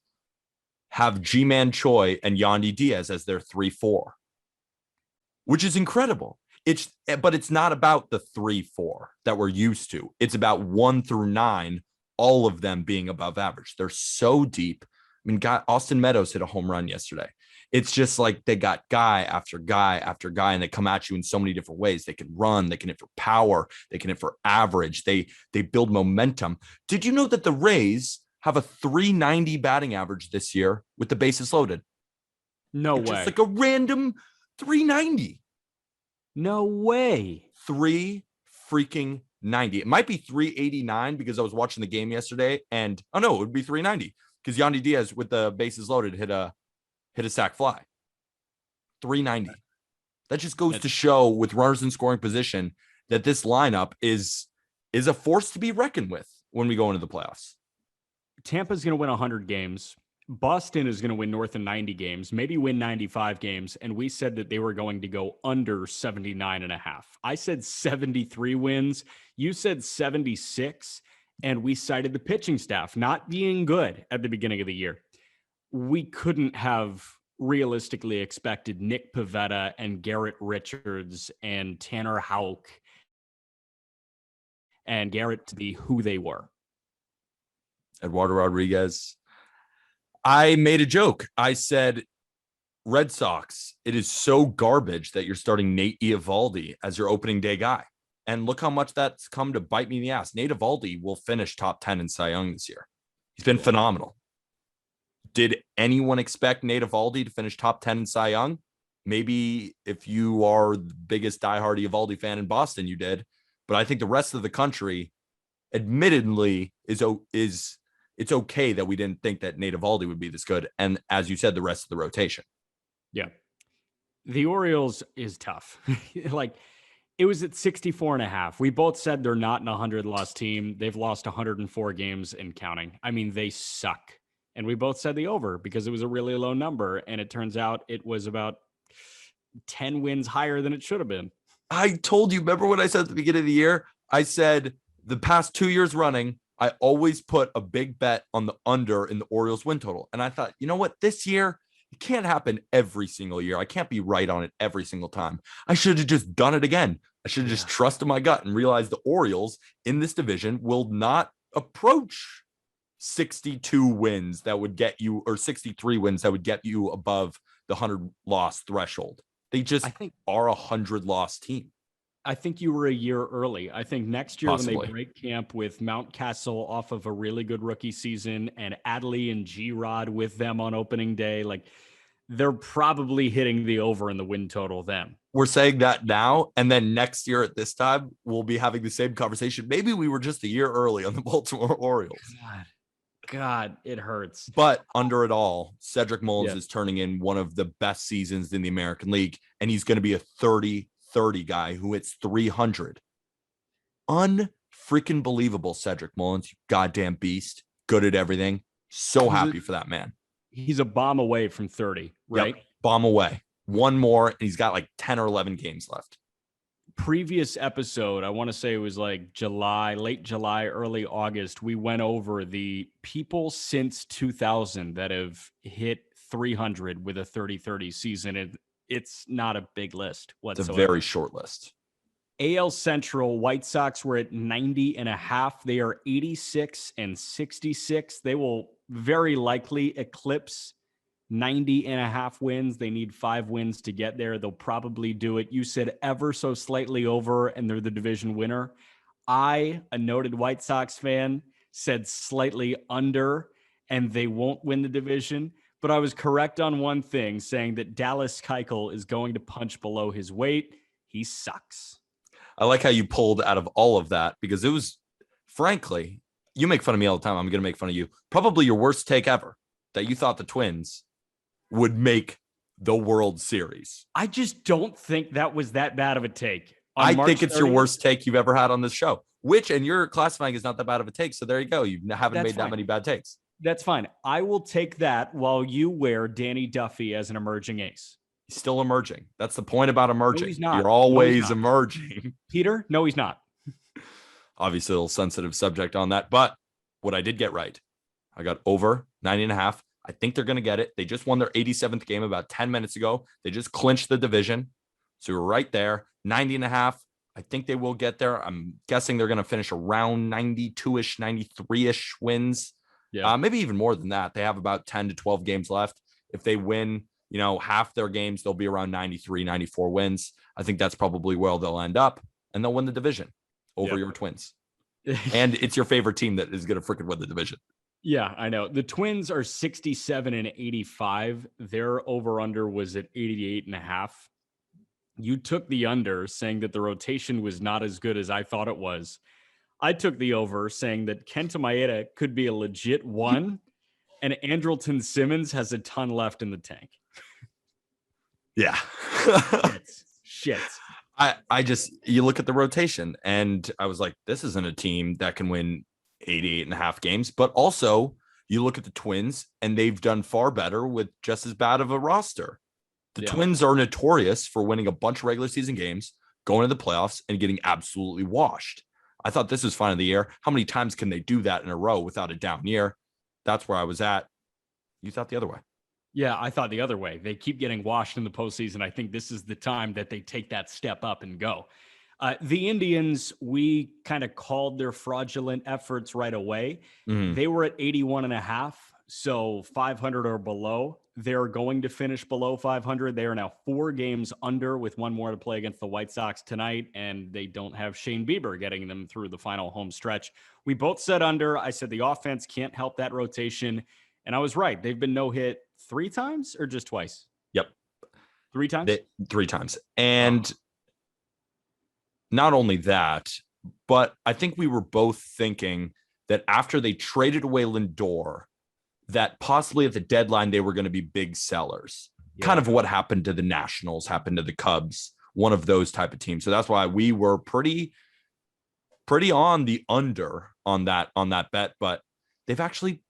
Have G-Man Choi and Yandy Diaz as their 3-4. Which is incredible. But it's not about the 3-4 that we're used to. It's about 1 through 9, all of them being above average. They're so deep. I mean, Austin Meadows hit a home run yesterday. It's just like they got guy after guy after guy, and they come at you in so many different ways. They can run, they can hit for power, they can hit for average. They build momentum. Did you know that the Rays have a 390 batting average this year with the bases loaded? No way. Just like a random 390. No way. 3 freaking 90. It might be 389 because I was watching the game yesterday, and it would be 390 because Yandy Diaz with the bases loaded hit a sac fly. 390. That just goes to show, with runners in scoring position, that this lineup is a force to be reckoned with when we go into the playoffs. Tampa's going to win 100 games. Boston is going to win north of 90 games, maybe win 95 games. And we said that they were going to go under 79.5. I said 73 wins. You said 76. And we cited the pitching staff not being good at the beginning of the year. We couldn't have realistically expected Nick Pivetta and Garrett Richards and Tanner Houck and Garrett to be who they were. Eduardo Rodriguez. I made a joke. I said, Red Sox, it is so garbage that you're starting Nate Eovaldi as your opening day guy. And look how much that's come to bite me in the ass. Nate Eovaldi will finish top 10 in Cy Young this year. He's been phenomenal. Did anyone expect Nate Eovaldi to finish top 10 in Cy Young? Maybe if you are the biggest diehard Eovaldi fan in Boston, you did. But I think the rest of the country, admittedly, it's okay that we didn't think that Nate Eovaldi would be this good. And as you said, the rest of the rotation. Yeah. The Orioles is tough. Like, it was at 64.5. We both said they're not an 100-loss team. They've lost 104 games and counting. I mean, they suck. And we both said the over because it was a really low number. And it turns out it was about 10 wins higher than it should have been. I told you, remember what I said at the beginning of the year? I said the past 2 years running, I always put a big bet on the under in the Orioles win total. And I thought, you know what? This year, it can't happen every single year. I can't be right on it every single time. I should have just done it again. I should have just trusted my gut and realized the Orioles in this division will not approach 62 wins that would get you, or 63 wins that would get you above the 100-loss threshold. They just are a 100-loss team. I think you were a year early. I think next year Possibly. When they break camp with Mountcastle off of a really good rookie season and Adley and G-Rod with them on opening day, like, they're probably hitting the over in the win total then. We're saying that now, and then next year at this time, we'll be having the same conversation. Maybe we were just a year early on the Baltimore Orioles. God. God, it hurts. But under it all, Cedric Mullins Yeah. is turning in one of the best seasons in the American League, and he's going to be a 30-30 guy who hits 300. Unfreaking believable, Cedric Mullins, you goddamn beast. Good at everything. So happy for that man. He's a bomb away from 30, right? Yep. Bomb away. One more, and he's got like 10 or 11 games left. Previous episode, I want to say it was like July, late July, early August, we went over the people since 2000 that have hit 300 with a 30-30 season. It's not a big list whatsoever. It's a very short list. AL Central, White Sox were at 90.5. They are 86 and 66. They will very likely eclipse 90.5 wins. They need 5 wins to get there. They'll probably do it. You said ever so slightly over, and they're the division winner. I, a noted White Sox fan, said slightly under, and they won't win the division. But I was correct on one thing, saying that Dallas Keuchel is going to punch below his weight. He sucks. I like how you pulled out of all of that, because it was, frankly, you make fun of me all the time. I'm going to make fun of you. Probably your worst take ever, that you thought the Twins would make the World Series. I just don't think that was that bad of a take. I think it's your worst take you've ever had on this show, which, and you're classifying is not that bad of a take. So there you go. You haven't made that many bad takes. That's fine. I will take that while you wear Danny Duffy as an emerging ace. He's still emerging. That's the point about emerging. No, he's not. You're always No, he's not. emerging. Peter? No, he's not. Obviously, a little sensitive subject on that. But what I did get right, I got over 90.5. I think they're going to get it. They just won their 87th game about 10 minutes ago. They just clinched the division. So we're right there. 90.5. I think they will get there. I'm guessing they're going to finish around 92-ish, 93-ish wins. Yeah. Maybe even more than that. They have about 10 to 12 games left. If they win, half their games, they'll be around 93, 94 wins. I think that's probably where they'll end up, and they'll win the division over your Twins. And it's your favorite team that is going to freaking win the division. Yeah, I know. The Twins are 67 and 85. Their over-under was at 88.5. You took the under, saying that the rotation was not as good as I thought it was. I took the over, saying that Kenta Maeda could be a legit one, and Andrelton Simmons has a ton left in the tank. Yeah. Shit. I just, you look at the rotation, and I was like, this isn't a team that can win 88.5 games. But also, you look at the Twins, and they've done far better with just as bad of a roster. The Twins are notorious for winning a bunch of regular season games, going to the playoffs, and getting absolutely washed. I thought this was fine of the year. How many times can they do that in a row without a down year? That's where I was at. You thought the other way. Yeah, I thought the other way. They keep getting washed in the postseason. I think this is the time that they take that step up and go. The Indians, we kind of called their fraudulent efforts right away. Mm-hmm. They were at 81.5, so 500 or below. They're going to finish below 500. They are now 4 games under with one more to play against the White Sox tonight, and they don't have Shane Bieber getting them through the final home stretch. We both said under. I said the offense can't help that rotation, and I was right. They've been no-hit 3 times or just twice? Yep. 3 times? 3 times. And not only that, but I think we were both thinking that after they traded away Lindor, that possibly at the deadline, they were going to be big sellers. Yeah. Kind of what happened to the Nationals, happened to the Cubs, one of those type of teams. So that's why we were pretty on the under on that bet, but they've actually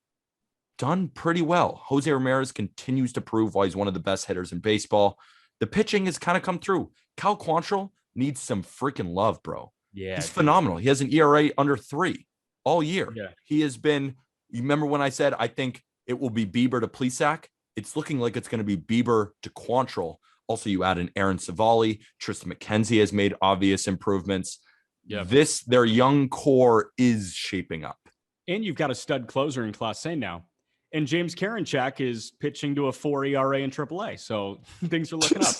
done pretty well. Jose Ramirez continues to prove why he's one of the best hitters in baseball. The pitching has kind of come through. Cal Quantrill needs some freaking love, bro. Yeah, he's phenomenal. He has an ERA under 3 all year. Yeah. He has been, you remember when I said, I think it will be Bieber to Plesac? It's looking like it's going to be Bieber to Quantrill. Also, you add an Aaron Savali. Tristan McKenzie has made obvious improvements. Yeah. Their young core is shaping up. And you've got a stud closer in Class A now. And James Karinchak is pitching to a 4 ERA in AAA. So things are looking up.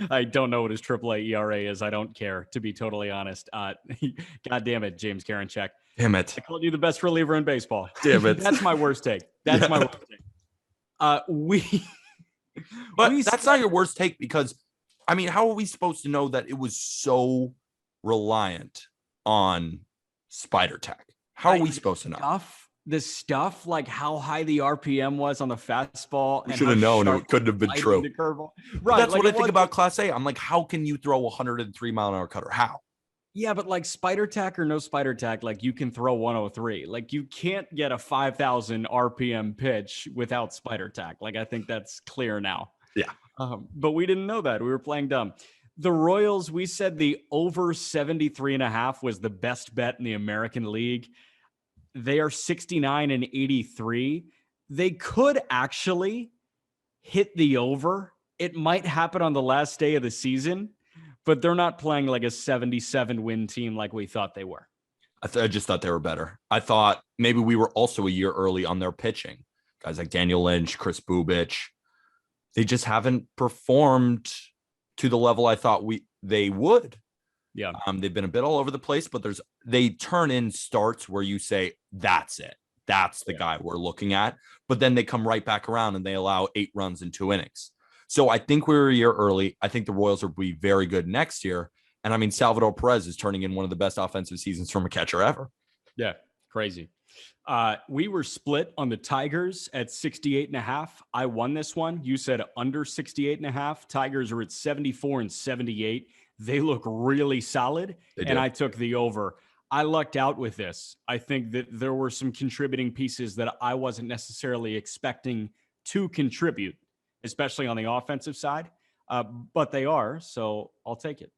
I don't know what his AAA ERA is. I don't care, to be totally honest. God damn it, James Karinchak. Damn it. I called you the best reliever in baseball. Damn it. That's my worst take. That's my worst take. That's not your worst take, because, I mean, how are we supposed to know that it was so reliant on Spider Tech? How are we supposed to know? The stuff, like how high the RPM was on the fastball. We should have known it couldn't have been true. Right. Like That's what I think about Class A. I'm like, how can you throw a 103 mile an hour cutter? How? Yeah, but like spider tack or no spider tack, like you can throw 103. Like you can't get a 5,000 RPM pitch without spider tack. Like I think that's clear now. Yeah. But we didn't know that. We were playing dumb. The Royals, we said the over 73.5 was the best bet in the American League. They are 69-83. They could actually hit the over. It might happen on the last day of the season, but they're not playing like a 77 win team like we thought they were. I just thought they were better. I thought maybe we were also a year early on their pitching. Guys like Daniel Lynch, Chris Bubich, they just haven't performed to the level I thought they would. Yeah. They've been a bit all over the place, but they turn in starts where you say, that's it. That's the guy we're looking at. But then they come right back around and they allow 8 runs in 2 innings. So I think we were a year early. I think the Royals will be very good next year. And I mean, Salvador Perez is turning in one of the best offensive seasons from a catcher ever. Yeah. Crazy. We were split on the Tigers at 68.5. I won this one. You said under 68.5. Tigers are at 74 and 78. They look really solid. And I took the over. I lucked out with this. I think that there were some contributing pieces that I wasn't necessarily expecting to contribute, especially on the offensive side. But they are, so I'll take it.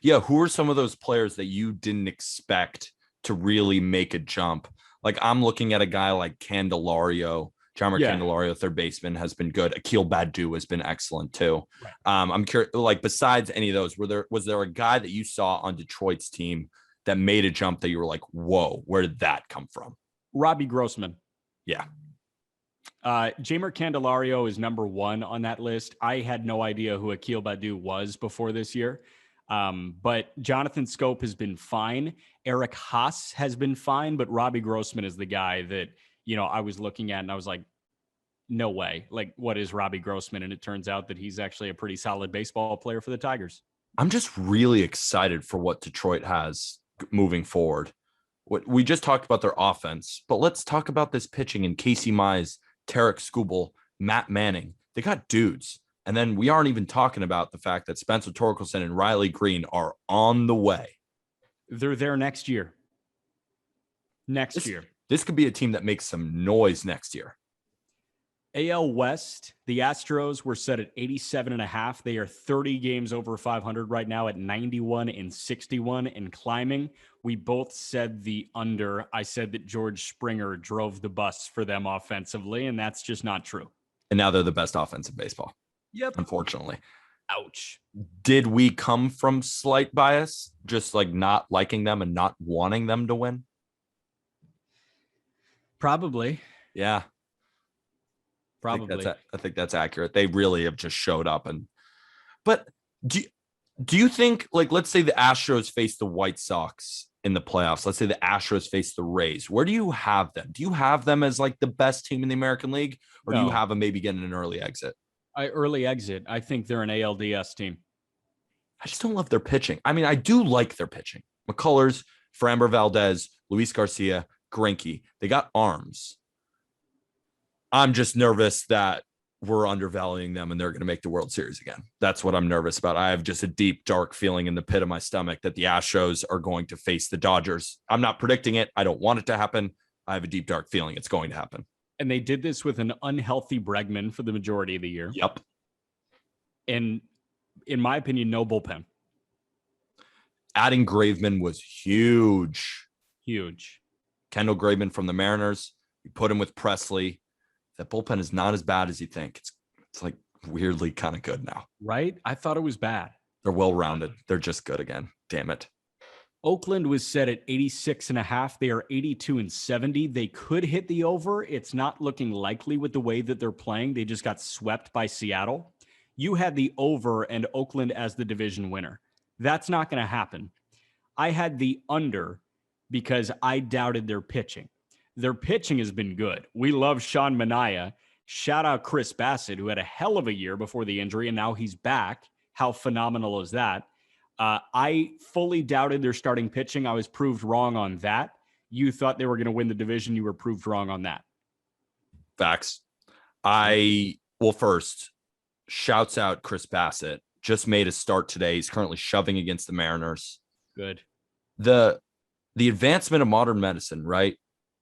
Yeah. Who are some of those players that you didn't expect to really make a jump? Like I'm looking at a guy like Candelario. Candelario, third baseman, has been good. Akil Badu has been excellent too. Right. I'm curious, like besides any of those, was there a guy that you saw on Detroit's team that made a jump that you were like, whoa, where did that come from? Robbie Grossman. Yeah. Jeimer Candelario is number 1 on that list. I had no idea who Akil Badu was before this year. But Jonathan Scope has been fine. Eric Haas has been fine, but Robbie Grossman is the guy that, I was looking at and I was like, no way. Like, what is Robbie Grossman? And it turns out that he's actually a pretty solid baseball player for the Tigers. I'm just really excited for what Detroit has moving forward. We just talked about their offense, but let's talk about this pitching in Casey Mize, Tarek Skubal, Matt Manning. They got dudes. And then we aren't even talking about the fact that Spencer Torkelson and Riley Green are on the way. They're there next year. This could be a team that makes some noise next year. AL West, the Astros were set at 87.5. They are 30 games over 500 right now at 91 and 61 and climbing. We both said the under. I said that George Springer drove the bus for them offensively, and that's just not true. And now they're the best offense in baseball. Yep. Unfortunately. Ouch. Did we come from slight bias, just like not liking them and not wanting them to win? Probably. Yeah. Probably. I think that's accurate. They really have just showed up. But do you think, like, let's say the Astros face the White Sox in the playoffs. Let's say the Astros face the Rays. Where do you have them? Do you have them as like the best team in the American League, or do you have them maybe getting an early exit? Early exit. I think they're an ALDS team. I just don't love their pitching. I mean, I do like their pitching. McCullers, Framber Valdez, Luis Garcia, Greinke. They got arms. I'm just nervous that we're undervaluing them and they're going to make the World Series again. That's what I'm nervous about. I have just a deep, dark feeling in the pit of my stomach that the Astros are going to face the Dodgers. I'm not predicting it. I don't want it to happen. I have a deep, dark feeling it's going to happen. And they did this with an unhealthy Bregman for the majority of the year. Yep. And in my opinion, no bullpen. Adding Graveman was huge. Huge. Kendall Graveman from the Mariners. You put him with Presley. That bullpen is not as bad as you think. It's like weirdly kind of good now. Right? I thought it was bad. They're well-rounded. They're just good again. Damn it. Oakland was set at 86.5. They are 82 and 70. They could hit the over. It's not looking likely with the way that they're playing. They just got swept by Seattle. You had the over and Oakland as the division winner. That's not going to happen. I had the under because I doubted their pitching. Their pitching has been good. We love Sean Manaea. Shout out Chris Bassett, who had a hell of a year before the injury, and now he's back. How phenomenal is that? I fully doubted their starting pitching. I was proved wrong on that. you thought they were going to win the division. You were proved wrong on that. Facts. First, shouts out Chris Bassett. Just made a start today. He's currently shoving against the Mariners. Good. The advancement of modern medicine, right?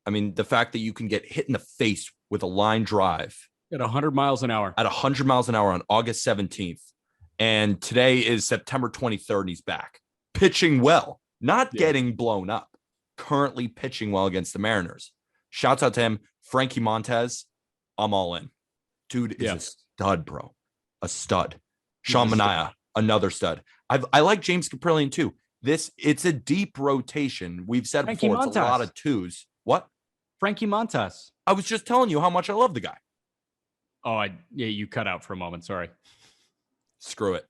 I mean, the fact that you can get hit in the face with a line drive at 100 miles an hour. At 100 miles an hour on August 17th. And today is September 23rd, and he's back. Pitching well, not getting blown up. Currently pitching well against the Mariners. Shouts out to him. Frankie Montez, I'm all in. Dude is a stud, bro. A stud. Sean Manaea, another stud. I like James Caprillion too. It's a deep rotation. We've said Frankie before, it's a lot of twos. What? Frankie Montas. I was just telling you how much I love the guy. Oh, you cut out for a moment. Sorry. Screw it.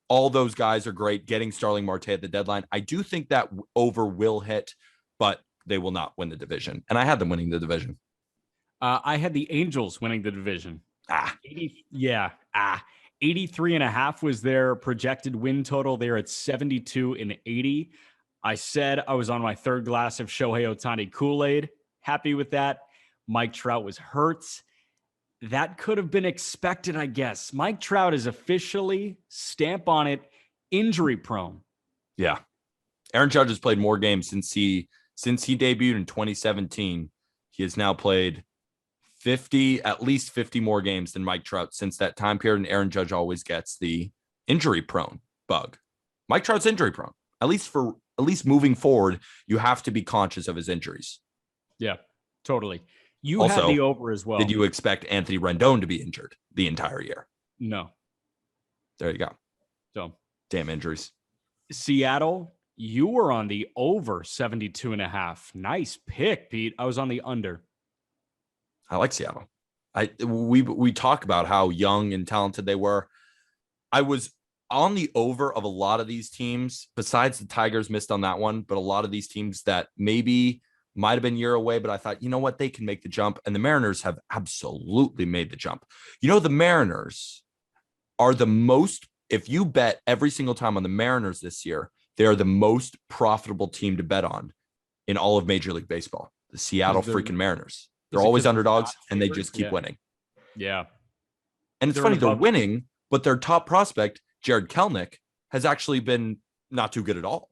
All those guys are great. Getting Starling Marte at the deadline. I do think that over will hit, but they will not win the division. And I had them winning the division. I had the Angels winning the division. 83.5 was their projected win total. They're at 72-80. I said I was on my third glass of Shohei Ohtani Kool-Aid. Happy with that. Mike Trout was hurt. That could have been expected, I guess. Mike Trout is officially, stamp on it, injury prone. Yeah. Aaron Judge has played more games since he debuted in 2017. He has now played at least 50 more games than Mike Trout since that time period. And Aaron Judge always gets the injury prone bug. Mike Trout's injury prone. At least moving forward, you have to be conscious of his injuries. Yeah, totally. You also, had the over as well. Did you expect Anthony Rendon to be injured the entire year? No. There you go. So damn injuries. Seattle, you were on the over 72.5. Nice pick, Pete. I was on the under. I like Seattle. We talk about how young and talented they were. I was on the over of a lot of these teams, besides the Tigers missed on that one, but a lot of these teams that maybe might have been a year away, but I thought, you know what, they can make the jump. And the Mariners have absolutely made the jump. The Mariners are the most, if you bet every single time on the Mariners this year, they are the most profitable team to bet on in all of Major League Baseball. The Seattle freaking Mariners. They're always underdogs, and they just keep winning. Yeah. And it's funny, they're winning, but their top prospect, Jared Kelenic, has actually been not too good at all.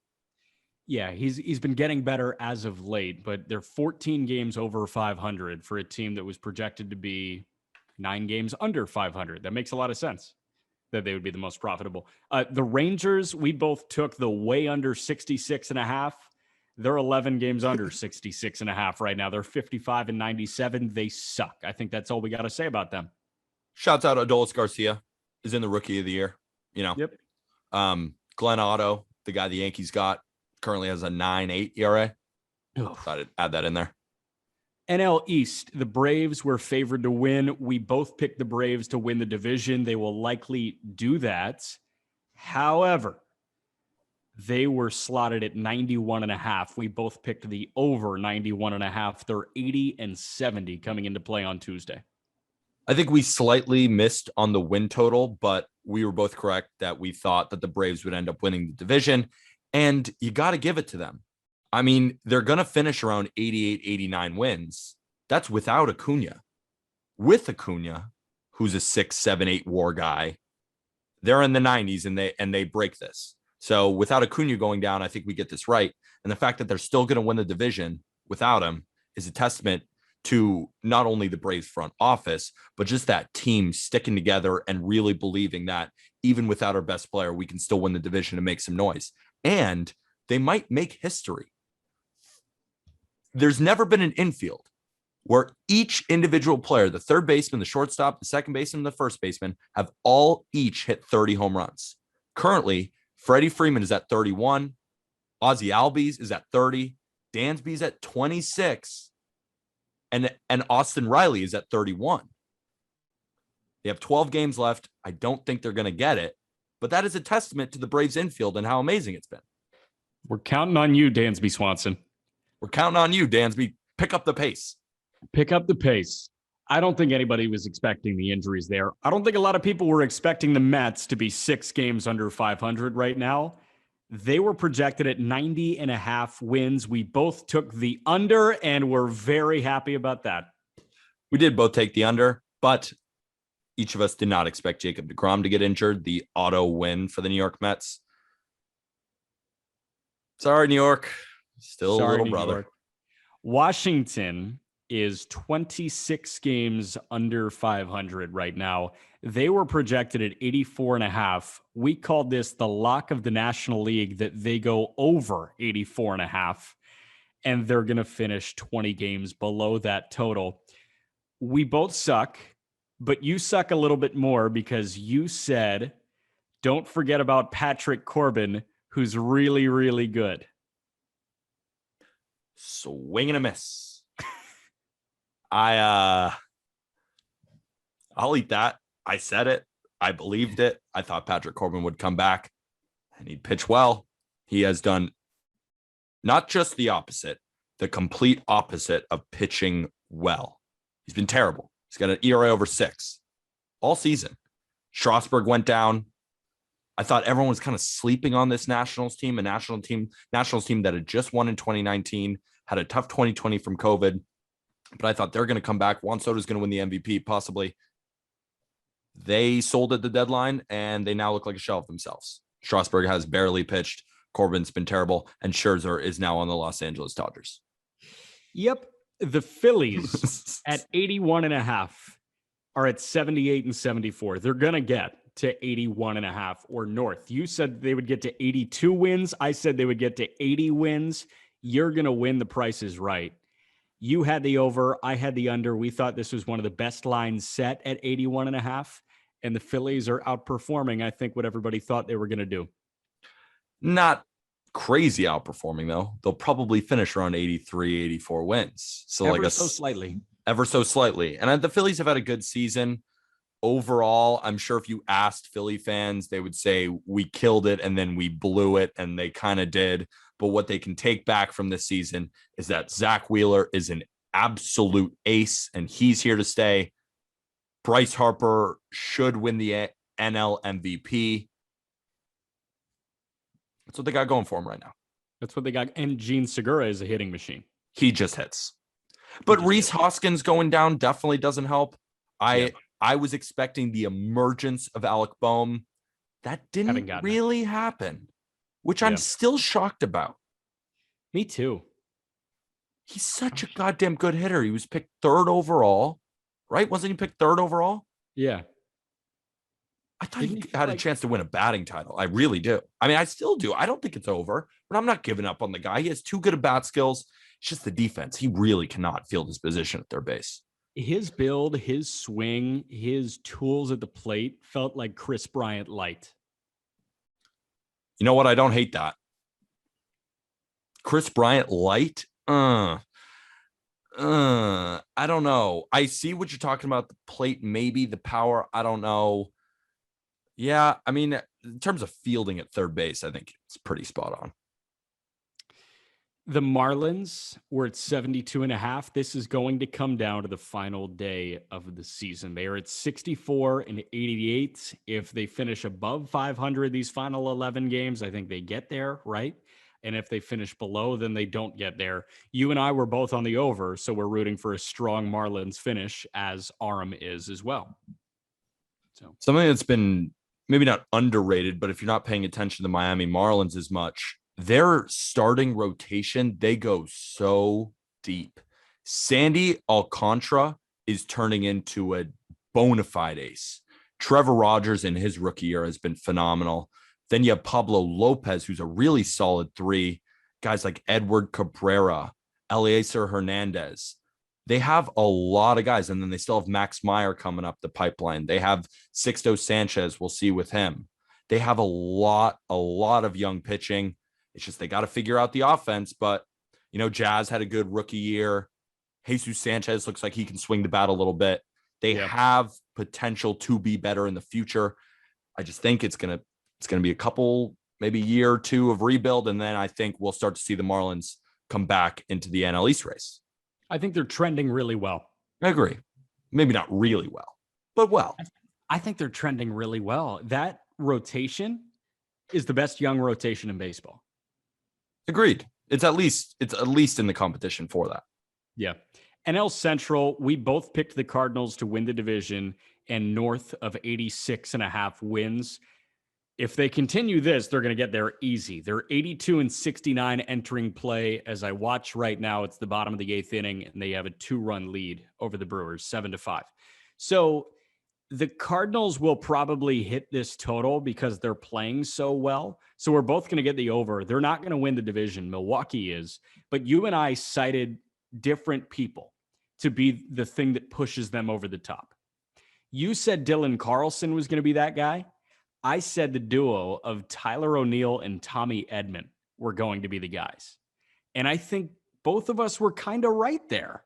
Yeah, he's been getting better as of late, but they're 14 games over 500 for a team that was projected to be 9 games under 500. That makes a lot of sense that they would be the most profitable. The Rangers, we both took the way under 66.5. They're 11 games under 66.5 right now. They're 55-97. They suck. I think that's all we got to say about them. Shouts out Adolis Garcia is in the rookie of the year. Yep. Glenn Otto, the guy the Yankees got, currently has a 9.8 ERA. Thought I'd add that in there. NL East, the Braves were favored to win. We both picked the Braves to win the division. They will likely do that. However, they were slotted at 91.5. We both picked the over 91.5. They're 80-70 coming into play on Tuesday. I think we slightly missed on the win total, but we were both correct that we thought that the Braves would end up winning the division. And you got to give it to them. I mean, they're going to finish around 88, 89 wins. That's without Acuna. With Acuna, who's a 6, 7, 8 WAR guy, they're in the 90s and they break this. So without Acuna going down, I think we get this right. And the fact that they're still going to win the division without him is a testament to not only the Braves front office, but just that team sticking together and really believing that even without our best player, we can still win the division and make some noise. And they might make history. There's never been an infield where each individual player, the third baseman, the shortstop, the second baseman, the first baseman, have all each hit 30 home runs. Currently, Freddie Freeman is at 31. Ozzie Albies is at 30. Dansby's at 26. And Austin Riley is at 31. They have 12 games left. I don't think they're going to get it. But that is a testament to the Braves infield and how amazing it's been. We're counting on you, Dansby Swanson. We're counting on you, Dansby. Pick up the pace. Pick up the pace. I don't think anybody was expecting the injuries there. I don't think a lot of people were expecting the Mets to be 6 games under 500 right now. They were projected at 90.5 wins. We both took the under, and we're very happy about that. We did both take the under, but each of us did not expect Jacob deGrom to get injured. The auto win for the New York Mets. Sorry, New York. Still a little brother. York. Washington is 26 games under 500 right now. They were projected at 84.5. We called this the lock of the National League, that they go over 84.5, and they're going to finish 20 games below that total. We both suck, but you suck a little bit more because you said, don't forget about Patrick Corbin, who's really, really good. Swing and a miss. I'll eat that. I said it. I believed it. I thought Patrick Corbin would come back and he'd pitch well. He has done not just the opposite, the complete opposite of pitching well. He's been terrible. He's got an ERA over 6 all season. Strasburg went down. I thought everyone was kind of sleeping on this Nationals team, a Nationals team that had just won in 2019, had a tough 2020 from COVID, but I thought they're going to come back. Juan Soto's going to win the MVP, possibly. They sold at the deadline, and they now look like a shell of themselves. Strasburg has barely pitched. Corbin's been terrible, and Scherzer is now on the Los Angeles Dodgers. Yep. The Phillies at 81.5 are at 78 and 74. They're going to get to 81.5 or north. You said they would get to 82 wins. I said they would get to 80 wins. You're going to win. The Price is Right. You had the over. I had the under. We thought this was one of the best lines set at 81.5, and the Phillies are outperforming, I think, what everybody thought they were going to do. Not crazy outperforming, though. They'll probably finish around 83, 84 wins. So ever so slightly. Ever so slightly. And the Phillies have had a good season. Overall, I'm sure if you asked Philly fans, they would say we killed it and then we blew it, and they kind of did. But what they can take back from this season is that Zach Wheeler is an absolute ace, and he's here to stay. Bryce Harper should win the NL MVP. That's what they got going for him right now. That's what they got. And Gene Segura is a hitting machine. He just hits. But Rhys Hoskins going down definitely doesn't help. I was expecting the emergence of Alec Boehm. That didn't really happen, which I'm still shocked about. Me too. He's such a goddamn good hitter. He was picked 3rd overall, right? Wasn't he picked 3rd overall? Yeah. I thought he had a chance to win a batting title. I really do. I mean, I still do. I don't think it's over, but I'm not giving up on the guy. He has too good of bat skills. It's just the defense. He really cannot field his position at their base. His build, his swing, his tools at the plate felt like Chris Bryant light. You know what? I don't hate that. Chris Bryant light? I don't know. I see what you're talking about. The plate, maybe the power. I don't know. Yeah, I mean, in terms of fielding at third base, I think it's pretty spot on. The Marlins were at 72.5. This is going to come down to the final day of the season. They are at 64 and 88. If they finish above 500 these final 11 games, I think they get there, right? And if they finish below, then they don't get there. You and I were both on the over, so we're rooting for a strong Marlins finish, as Aram is as well. So something that's been maybe not underrated, but if you're not paying attention to the Miami Marlins as much, their starting rotation, they go so deep. Sandy Alcantara is turning into a bona fide ace. Trevor Rogers in his rookie year has been phenomenal. Then you have Pablo Lopez, who's a really solid 3. Guys like Edward Cabrera, Eliezer Hernandez. They have a lot of guys, and then they still have Max Meyer coming up the pipeline. They have Sixto Sanchez. We'll see with him. They have a lot of young pitching. It's just they got to figure out the offense. But, you know, Jazz had a good rookie year. Jesus Sanchez looks like he can swing the bat a little bit. They have potential to be better in the future. I just think it's gonna be a couple, maybe year or two of rebuild, and then I think we'll start to see the Marlins come back into the NL East race. I think they're trending really well. I agree. Maybe not really well, but well. I think they're trending really well. That rotation is the best young rotation in baseball. Agreed. It's at least in the competition for that. Yeah. NL Central, we both picked the Cardinals to win the division and north of 86.5 wins. If they continue this, they're going to get there easy. They're 82-69 entering play. As I watch right now, it's the bottom of the 8th inning, and they have a 2-run lead over the Brewers, 7-5. So the Cardinals will probably hit this total because they're playing so well. So we're both going to get the over. They're not going to win the division. Milwaukee is. But you and I cited different people to be the thing that pushes them over the top. You said Dylan Carlson was going to be that guy. I said the duo of Tyler O'Neill and Tommy Edman were going to be the guys. And I think both of us were kind of right there.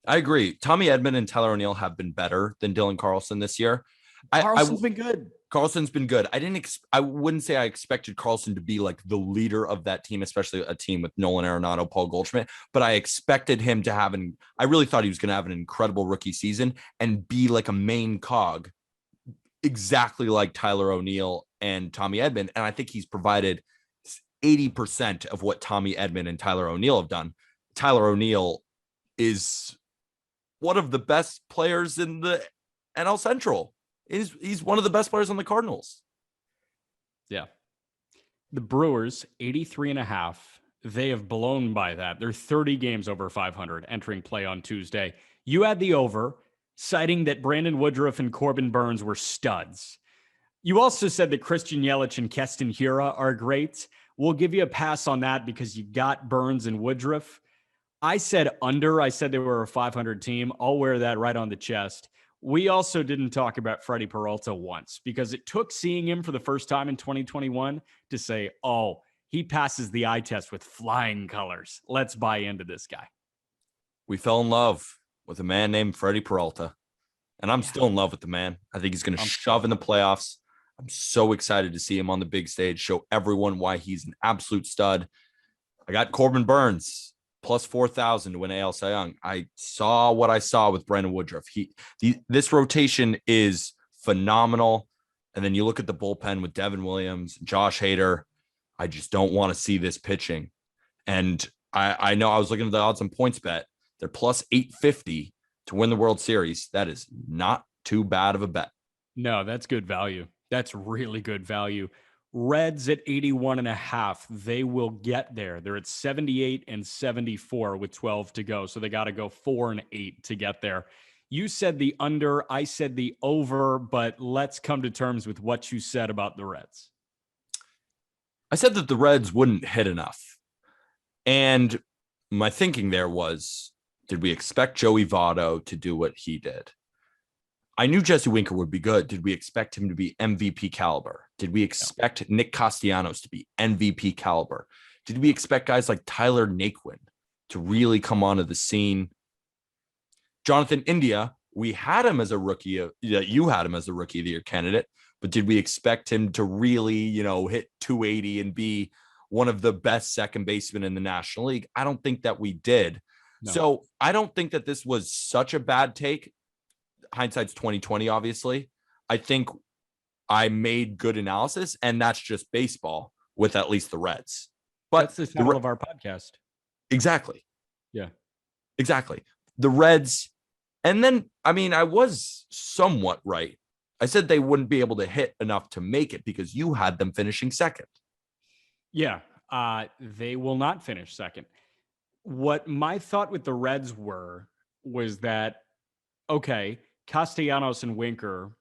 I agree. Tommy Edman and Tyler O'Neill have been better than Dylan Carlson this year. Carlson's been good. Carlson's been good. I wouldn't say I expected Carlson to be like the leader of that team, especially a team with Nolan Arenado, Paul Goldschmidt, but I expected him to I really thought he was going to have an incredible rookie season and be like a main cog, exactly like Tyler O'Neill and Tommy Edman. And I think he's provided 80% of what Tommy Edman and Tyler O'Neill have done. Tyler O'Neill is one of the best players in the NL Central. He's one of the best players on the Cardinals. Yeah. The Brewers, 83.5. They have blown by that. They're 30 games over 500 entering play on Tuesday. You had the over, citing that Brandon Woodruff and Corbin Burnes were studs. You also said that Christian Yelich and Keston Hiura are great. We'll give you a pass on that because you got Burnes and Woodruff. I said under. I said they were a 500 team. I'll wear that right on the chest. We also didn't talk about Freddie Peralta once because it took seeing him for the first time in 2021 to say, oh, he passes the eye test with flying colors. Let's buy into this guy. We fell in love with a man named Freddie Peralta, and I'm still in love with the man. I think he's going to shove in the playoffs. I'm so excited to see him on the big stage, show everyone why he's an absolute stud. I got Corbin Burnes plus 4,000 to win AL Cy Young. I saw what I saw with Brandon Woodruff. This rotation is phenomenal. And then you look at the bullpen with Devin Williams, Josh Hader. I just don't want to see this pitching. And I know I was looking at the odds on PointsBet. They're plus 850 to win the World Series. That is not too bad of a bet. No, that's good value. That's really good value. Reds at 81.5. They will get there. They're at 78 and 74 with 12 to go. So they got to go 4 and 8 to get there. You said the under, I said the over, but let's come to terms with what you said about the Reds. I said that the Reds wouldn't hit enough. And my thinking there was, did we expect Joey Votto to do what he did? I knew Jesse Winker would be good. Did we expect him to be MVP caliber? Did we expect Nick Castellanos to be MVP caliber? Did we expect guys like Tyler Naquin to really come onto the scene? Jonathan India, we had him as a rookie. You had him as a rookie of the year candidate, but did we expect him to really, hit 280 and be one of the best second basemen in the National League? I don't think that we did. No. So I don't think that this was such a bad take. Hindsight's 2020, obviously. I think I made good analysis, and that's just baseball with at least the Reds. But that's the title of our podcast. Exactly. Yeah. Exactly. The Reds, and then, I was somewhat right. I said they wouldn't be able to hit enough to make it because you had them finishing second. Yeah. They will not finish second. What my thought with the Reds was that, okay, Castellanos and Winker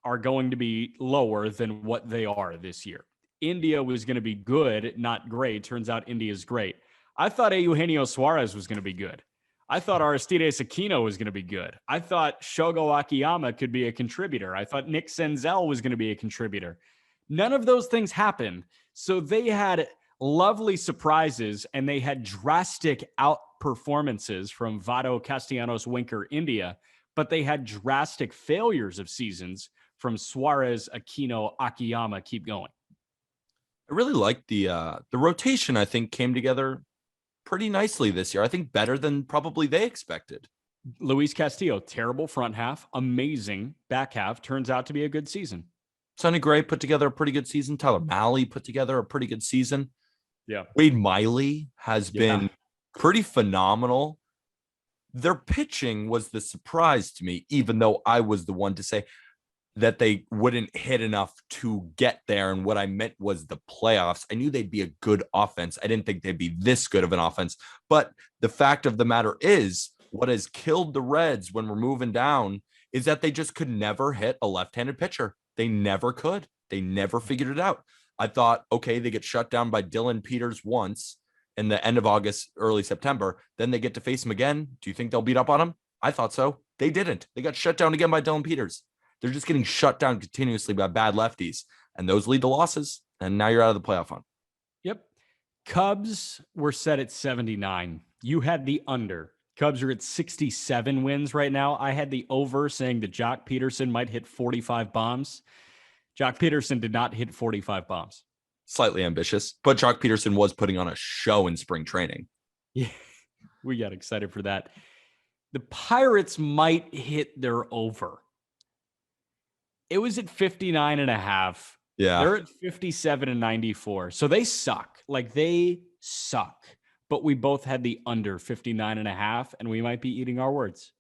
are going to be lower than what they are this year. India was going to be good, not great. Turns out India's great. I thought Eugenio Suarez was going to be good. I thought Aristides Aquino was going to be good. I thought Shogo Akiyama could be a contributor. I thought Nick Senzel was going to be a contributor. None of those things happened. So they had lovely surprises, and they had drastic outperformances from Votto, Castellanos, Winker, India. But they had drastic failures of seasons from Suarez, Aquino, Akiyama. Keep going. I really like the rotation. I think came together pretty nicely this year. I think better than probably they expected. Luis Castillo, terrible front half, amazing back half. Turns out to be a good season. Sonny Gray put together a pretty good season. Tyler Mahle put together a pretty good season. Yeah. Wade Miley has been pretty phenomenal. Their pitching was the surprise to me, even though I was the one to say that they wouldn't hit enough to get there. And what I meant was the playoffs. I knew they'd be a good offense. I didn't think they'd be this good of an offense. But the fact of the matter is, what has killed the Reds when we're moving down is that they just could never hit a left-handed pitcher. They never could. They never figured it out. I thought, okay, they get shut down by Dylan Peters once in the end of August, early September. Then they get to face him again. Do you think they'll beat up on him? I thought so. They didn't. They got shut down again by Dylan Peters. They're just getting shut down continuously by bad lefties. And those lead to losses. And now you're out of the playoff hunt. Yep. Cubs were set at 79. You had the under. Cubs are at 67 wins right now. I had the over, saying that Jock Peterson might hit 45 bombs. Jock Peterson did not hit 45 bombs. Slightly ambitious, but Jock Peterson was putting on a show in spring training. Yeah, we got excited for that. The Pirates might hit their over. It was at 59.5. Yeah. They're at 57-94. So they suck. Like, they suck. But we both had the under 59.5, and we might be eating our words.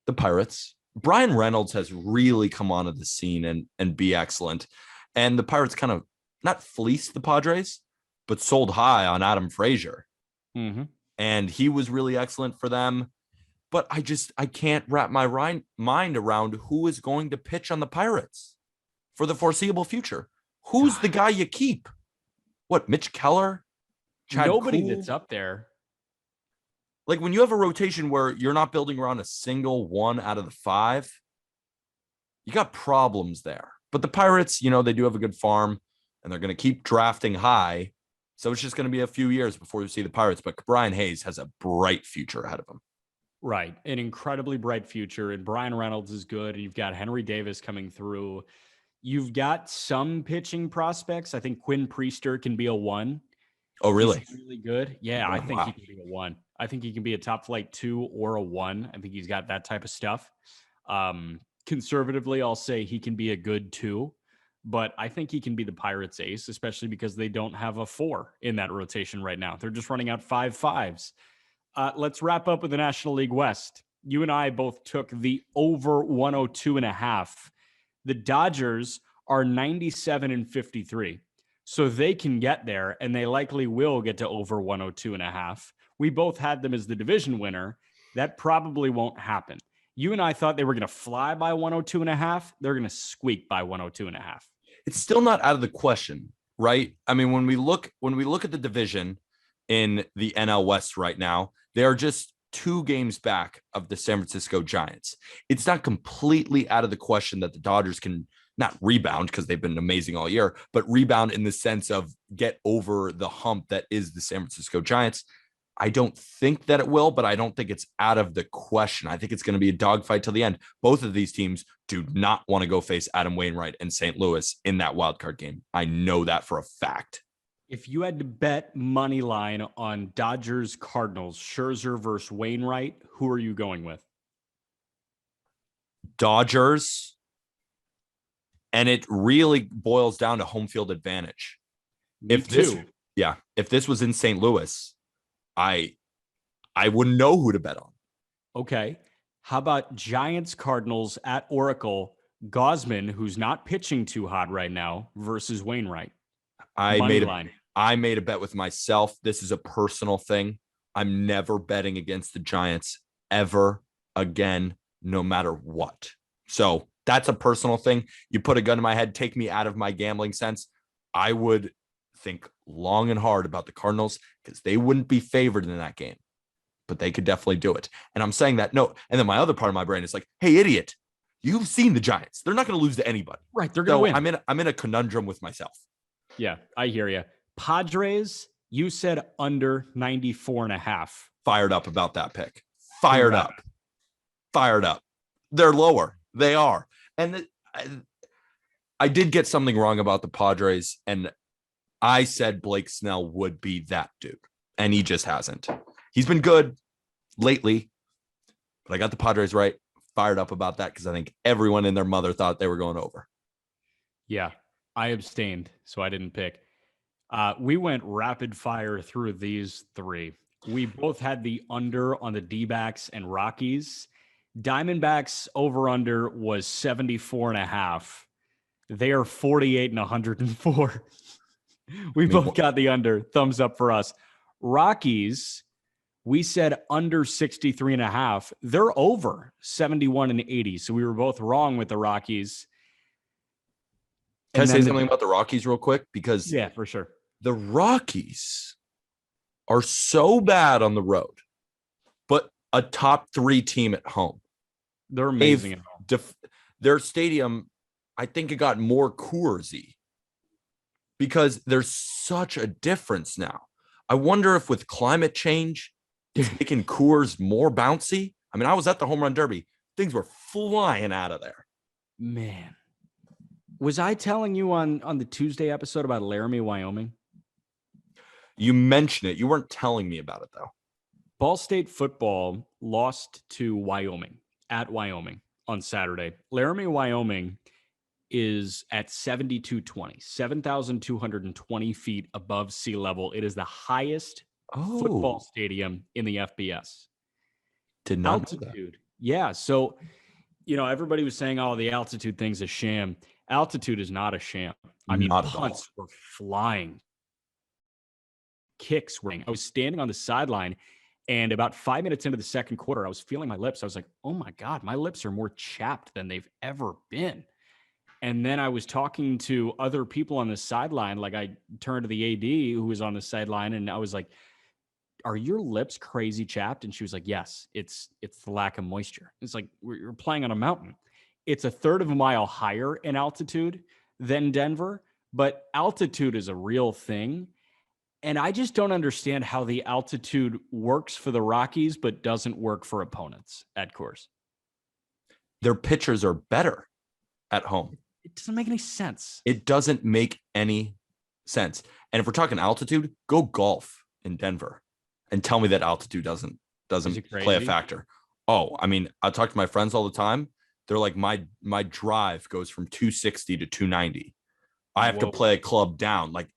The Pirates. Brian Reynolds has really come onto the scene and be excellent. And the Pirates kind of not fleeced the Padres, but sold high on Adam Frazier. Mm-hmm. And he was really excellent for them. But I can't wrap my mind around who is going to pitch on the Pirates for the foreseeable future. Who's the guy you keep? What, Mitch Keller? Chad Nobody Kuhl? that's up there. Like, when you have a rotation where you're not building around a single one out of the five, you got problems there. But the Pirates, they do have a good farm, and they're going to keep drafting high. So it's just going to be a few years before you see the Pirates. But Brian Hayes has a bright future ahead of him. Right. An incredibly bright future. And Brian Reynolds is good. And you've got Henry Davis coming through. You've got some pitching prospects. I think Quinn Priester can be a 1. Oh, really? He's really good. Yeah, I think Wow. he can be a 1. I think he can be a top flight 2 or a 1. I think he's got that type of stuff. Conservatively, I'll say he can be a good 2, but I think he can be the Pirates ace, especially because they don't have a 4 in that rotation right now. They're just running out 5 5s. Let's wrap up with the National League West. You and I both took the over 102.5. The Dodgers are 97-53. So they can get there, and they likely will get to over 102.5. We both had them as the division winner. That probably won't happen. You and I thought they were going to fly by 102.5. They're going to squeak by 102.5. It's still not out of the question, right? I mean, when we look at the division in the NL West right now, they are just 2 games back of the San Francisco Giants. It's not completely out of the question that the Dodgers can not rebound, because they've been amazing all year, but rebound in the sense of get over the hump that is the San Francisco Giants. I don't think that it will, but I don't think it's out of the question. I think it's going to be a dogfight till the end. Both of these teams do not want to go face Adam Wainwright and St. Louis in that wild card game. I know that for a fact. If you had to bet money line on Dodgers Cardinals, Scherzer versus Wainwright, who are you going with? Dodgers. And it really boils down to home field advantage. If this was in St. Louis, I wouldn't know who to bet on. Okay. How about Giants Cardinals at Oracle? Gosman, who's not pitching too hot right now, versus Wainwright. I made a bet with myself. This is a personal thing. I'm never betting against the Giants ever again, no matter what. So that's a personal thing. You put a gun in my head, take me out of my gambling sense. I would think long and hard about the Cardinals, because they wouldn't be favored in that game, but they could definitely do it. And I'm saying that, no. And then my other part of my brain is like, hey, idiot, you've seen the Giants. They're not going to lose to anybody. Right. They're going to win. I'm in a conundrum with myself. Yeah, I hear you. Padres, you said under 94.5. Fired up about that pick. Fired up. They're lower. They are. And I did get something wrong about the Padres, and I said Blake Snell would be that dude, and he just hasn't. He's been good lately, but I got the Padres right. Fired up about that because I think everyone and their mother thought they were going over. Yeah, I abstained, so I didn't pick. We went rapid fire through these three. We both had the under on the D-backs and Rockies. Diamondbacks over under was 74.5. They are 48 and 104. We both got the under. Thumbs up for us. Rockies, we said under 63.5. They're over 71 and 80. So we were both wrong with the Rockies. Can I say something about the Rockies real quick? Because yeah, for sure. The Rockies are so bad on the road, but a top 3 team at home. They're amazing at home. Their stadium, I think it got more Coors-y because there's such a difference now. I wonder if with climate change, it's making Coors more bouncy. I mean, I was at the Home Run Derby. Things were flying out of there. Man. Was I telling you on the Tuesday episode about Laramie, Wyoming? You mentioned it. You weren't telling me about it, though. Ball State football lost to Wyoming, at Wyoming on Saturday. Laramie, Wyoming is at 7220, 7,220 feet above sea level. It is the highest football stadium in the FBS. Did not know altitude. That. Yeah. So, everybody was saying, oh, the altitude thing's a sham. Altitude is not a sham. I mean, punts were flying. Kicks were. I was standing on the sideline, and about 5 minutes into the second quarter, I was feeling my lips. I was like, oh my God, my lips are more chapped than they've ever been. And then I was talking to other people on the sideline. Like I turned to the AD who was on the sideline, and I was like, are your lips crazy chapped? And she was like, yes, it's the lack of moisture. It's like you're playing on a mountain. It's a third of a mile higher in altitude than Denver, but altitude is a real thing. And I just don't understand how the altitude works for the Rockies, but doesn't work for opponents at Coors. Their pitchers are better at home. It doesn't make any sense. It doesn't make any sense. And if we're talking altitude, go golf in Denver and tell me that altitude doesn't play a factor. Oh, I mean, I talk to my friends all the time. They're like, my drive goes from 260 to 290. I have to play a club down. Like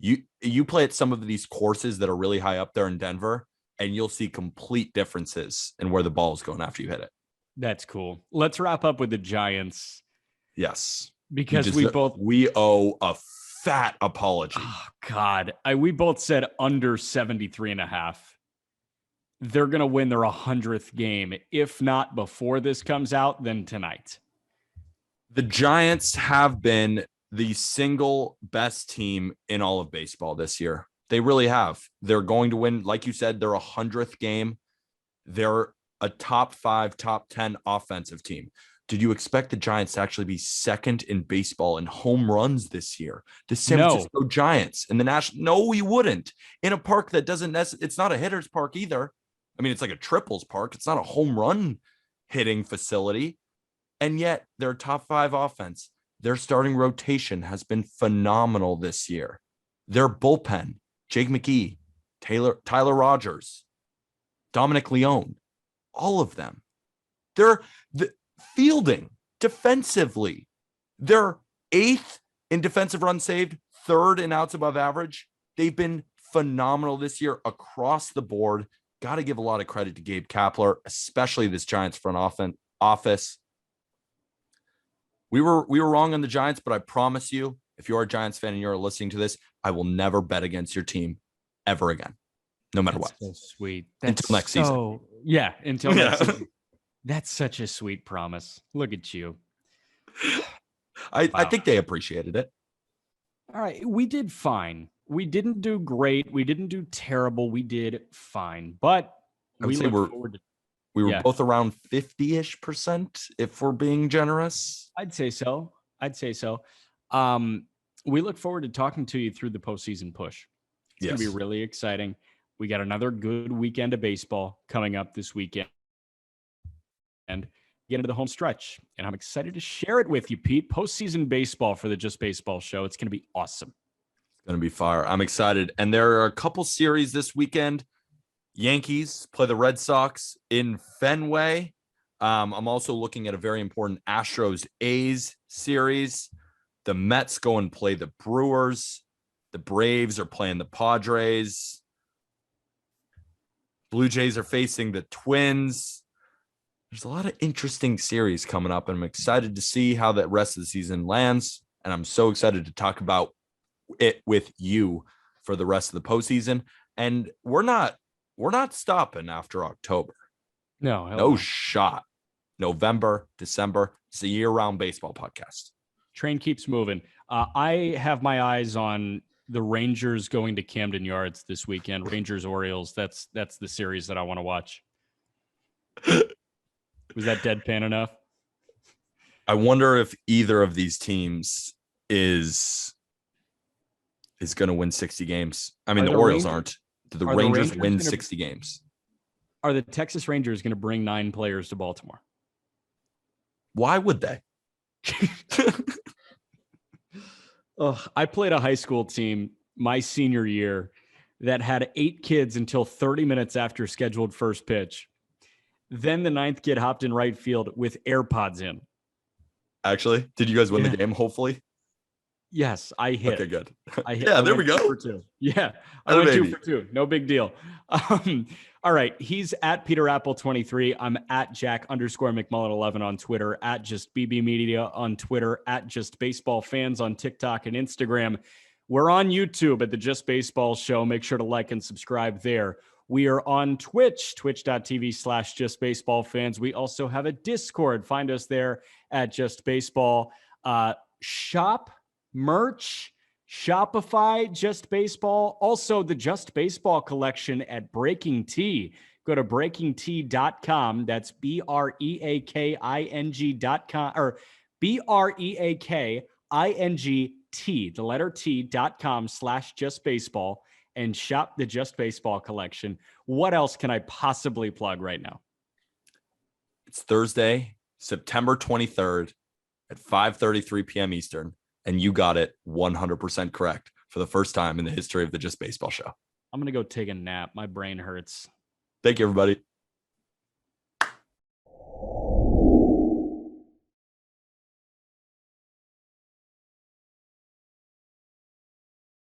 you play at some of these courses that are really high up there in Denver, and you'll see complete differences in where the ball is going after you hit it. That's cool. Let's wrap up with the Giants. Yes. Because we owe a fat apology. Oh, God. We both said under 73.5. They're going to win their 100th game. If not before this comes out, then tonight. The Giants have been the single best team in all of baseball this year. They really have. They're going to win. Like you said, their 100th game. They're a top 5, top 10 offensive team. Did you expect the Giants to actually be second in baseball in home runs this year? The San Francisco Giants in the national. No, we wouldn't. In a park that doesn't it's not a hitter's park either. I mean, it's like a triples park. It's not a home run hitting facility. And yet they're top 5 offense. Their starting rotation has been phenomenal this year. Their bullpen, Jake McGee, Tyler Rogers, Dominic Leone, all of them. They're fielding defensively. They're 8th in defensive runs saved, 3rd in outs above average. They've been phenomenal this year across the board. Got to give a lot of credit to Gabe Kapler, especially this Giants front office. We were wrong on the Giants, but I promise you, if you're a Giants fan and you're listening to this, I will never bet against your team ever again, no matter what. So sweet. Until next season. Yeah, until next season. That's such a sweet promise. Look at you. I think they appreciated it. All right, we did fine. We didn't do great. We didn't do terrible. We did fine. But we were both around 50-ish% if we're being generous. I'd say so. We look forward to talking to you through the postseason push. It's going to be really exciting. We got another good weekend of baseball coming up this weekend. And get into the home stretch. And I'm excited to share it with you, Pete. Postseason baseball for the Just Baseball show. It's going to be awesome. Going to be fire. I'm excited. And there are a couple series this weekend. Yankees play the Red Sox in Fenway. I'm also looking at a very important Astros-A's series. The Mets go and play the Brewers. The Braves are playing the Padres. Blue Jays are facing the Twins. There's a lot of interesting series coming up, and I'm excited to see how that rest of the season lands. And I'm so excited to talk about it with you for the rest of the postseason. And we're not stopping after October. No shot. November, December. It's a year-round baseball podcast. Train keeps moving. I have my eyes on the Rangers going to Camden Yards this weekend. Rangers Orioles. That's the series that I want to watch. Was that deadpan enough? I wonder if either of these teams is going to win 60 games. I mean, the Orioles aren't. The Rangers win 60 games. Are the Texas Rangers going to bring 9 players to Baltimore? Why would they? I played a high school team my senior year that had 8 kids until 30 minutes after scheduled first pitch. Then the 9th kid hopped in right field with AirPods in. Actually, did you guys win the game? Hopefully. Yes, I hit. Okay, good. I hit. Yeah, there we go. 2 for 2. Yeah, I went 2 for 2. No big deal. All right. He's at Peter Apple 23. I'm at Jack_McMullen11 on Twitter, at Just BB Media on Twitter, at Just Baseball Fans on TikTok and Instagram. We're on YouTube at the Just Baseball Show. Make sure to like and subscribe there. We are on Twitch, twitch.tv/JustBaseballFans. We also have a Discord. Find us there at Just Baseball. Shop merch, Shopify, Just Baseball. Also, the Just Baseball collection at Breaking Tea. Go to breakingtea.com. That's BREAKING.com or BREAKINGT, the letter T.com/JustBaseball. And shop the Just Baseball collection. What else can I possibly plug right now? It's Thursday, September 23rd at 5:33 p.m. Eastern, and you got it 100% correct for the first time in the history of the Just Baseball Show. I'm going to go take a nap. My brain hurts. Thank you, everybody.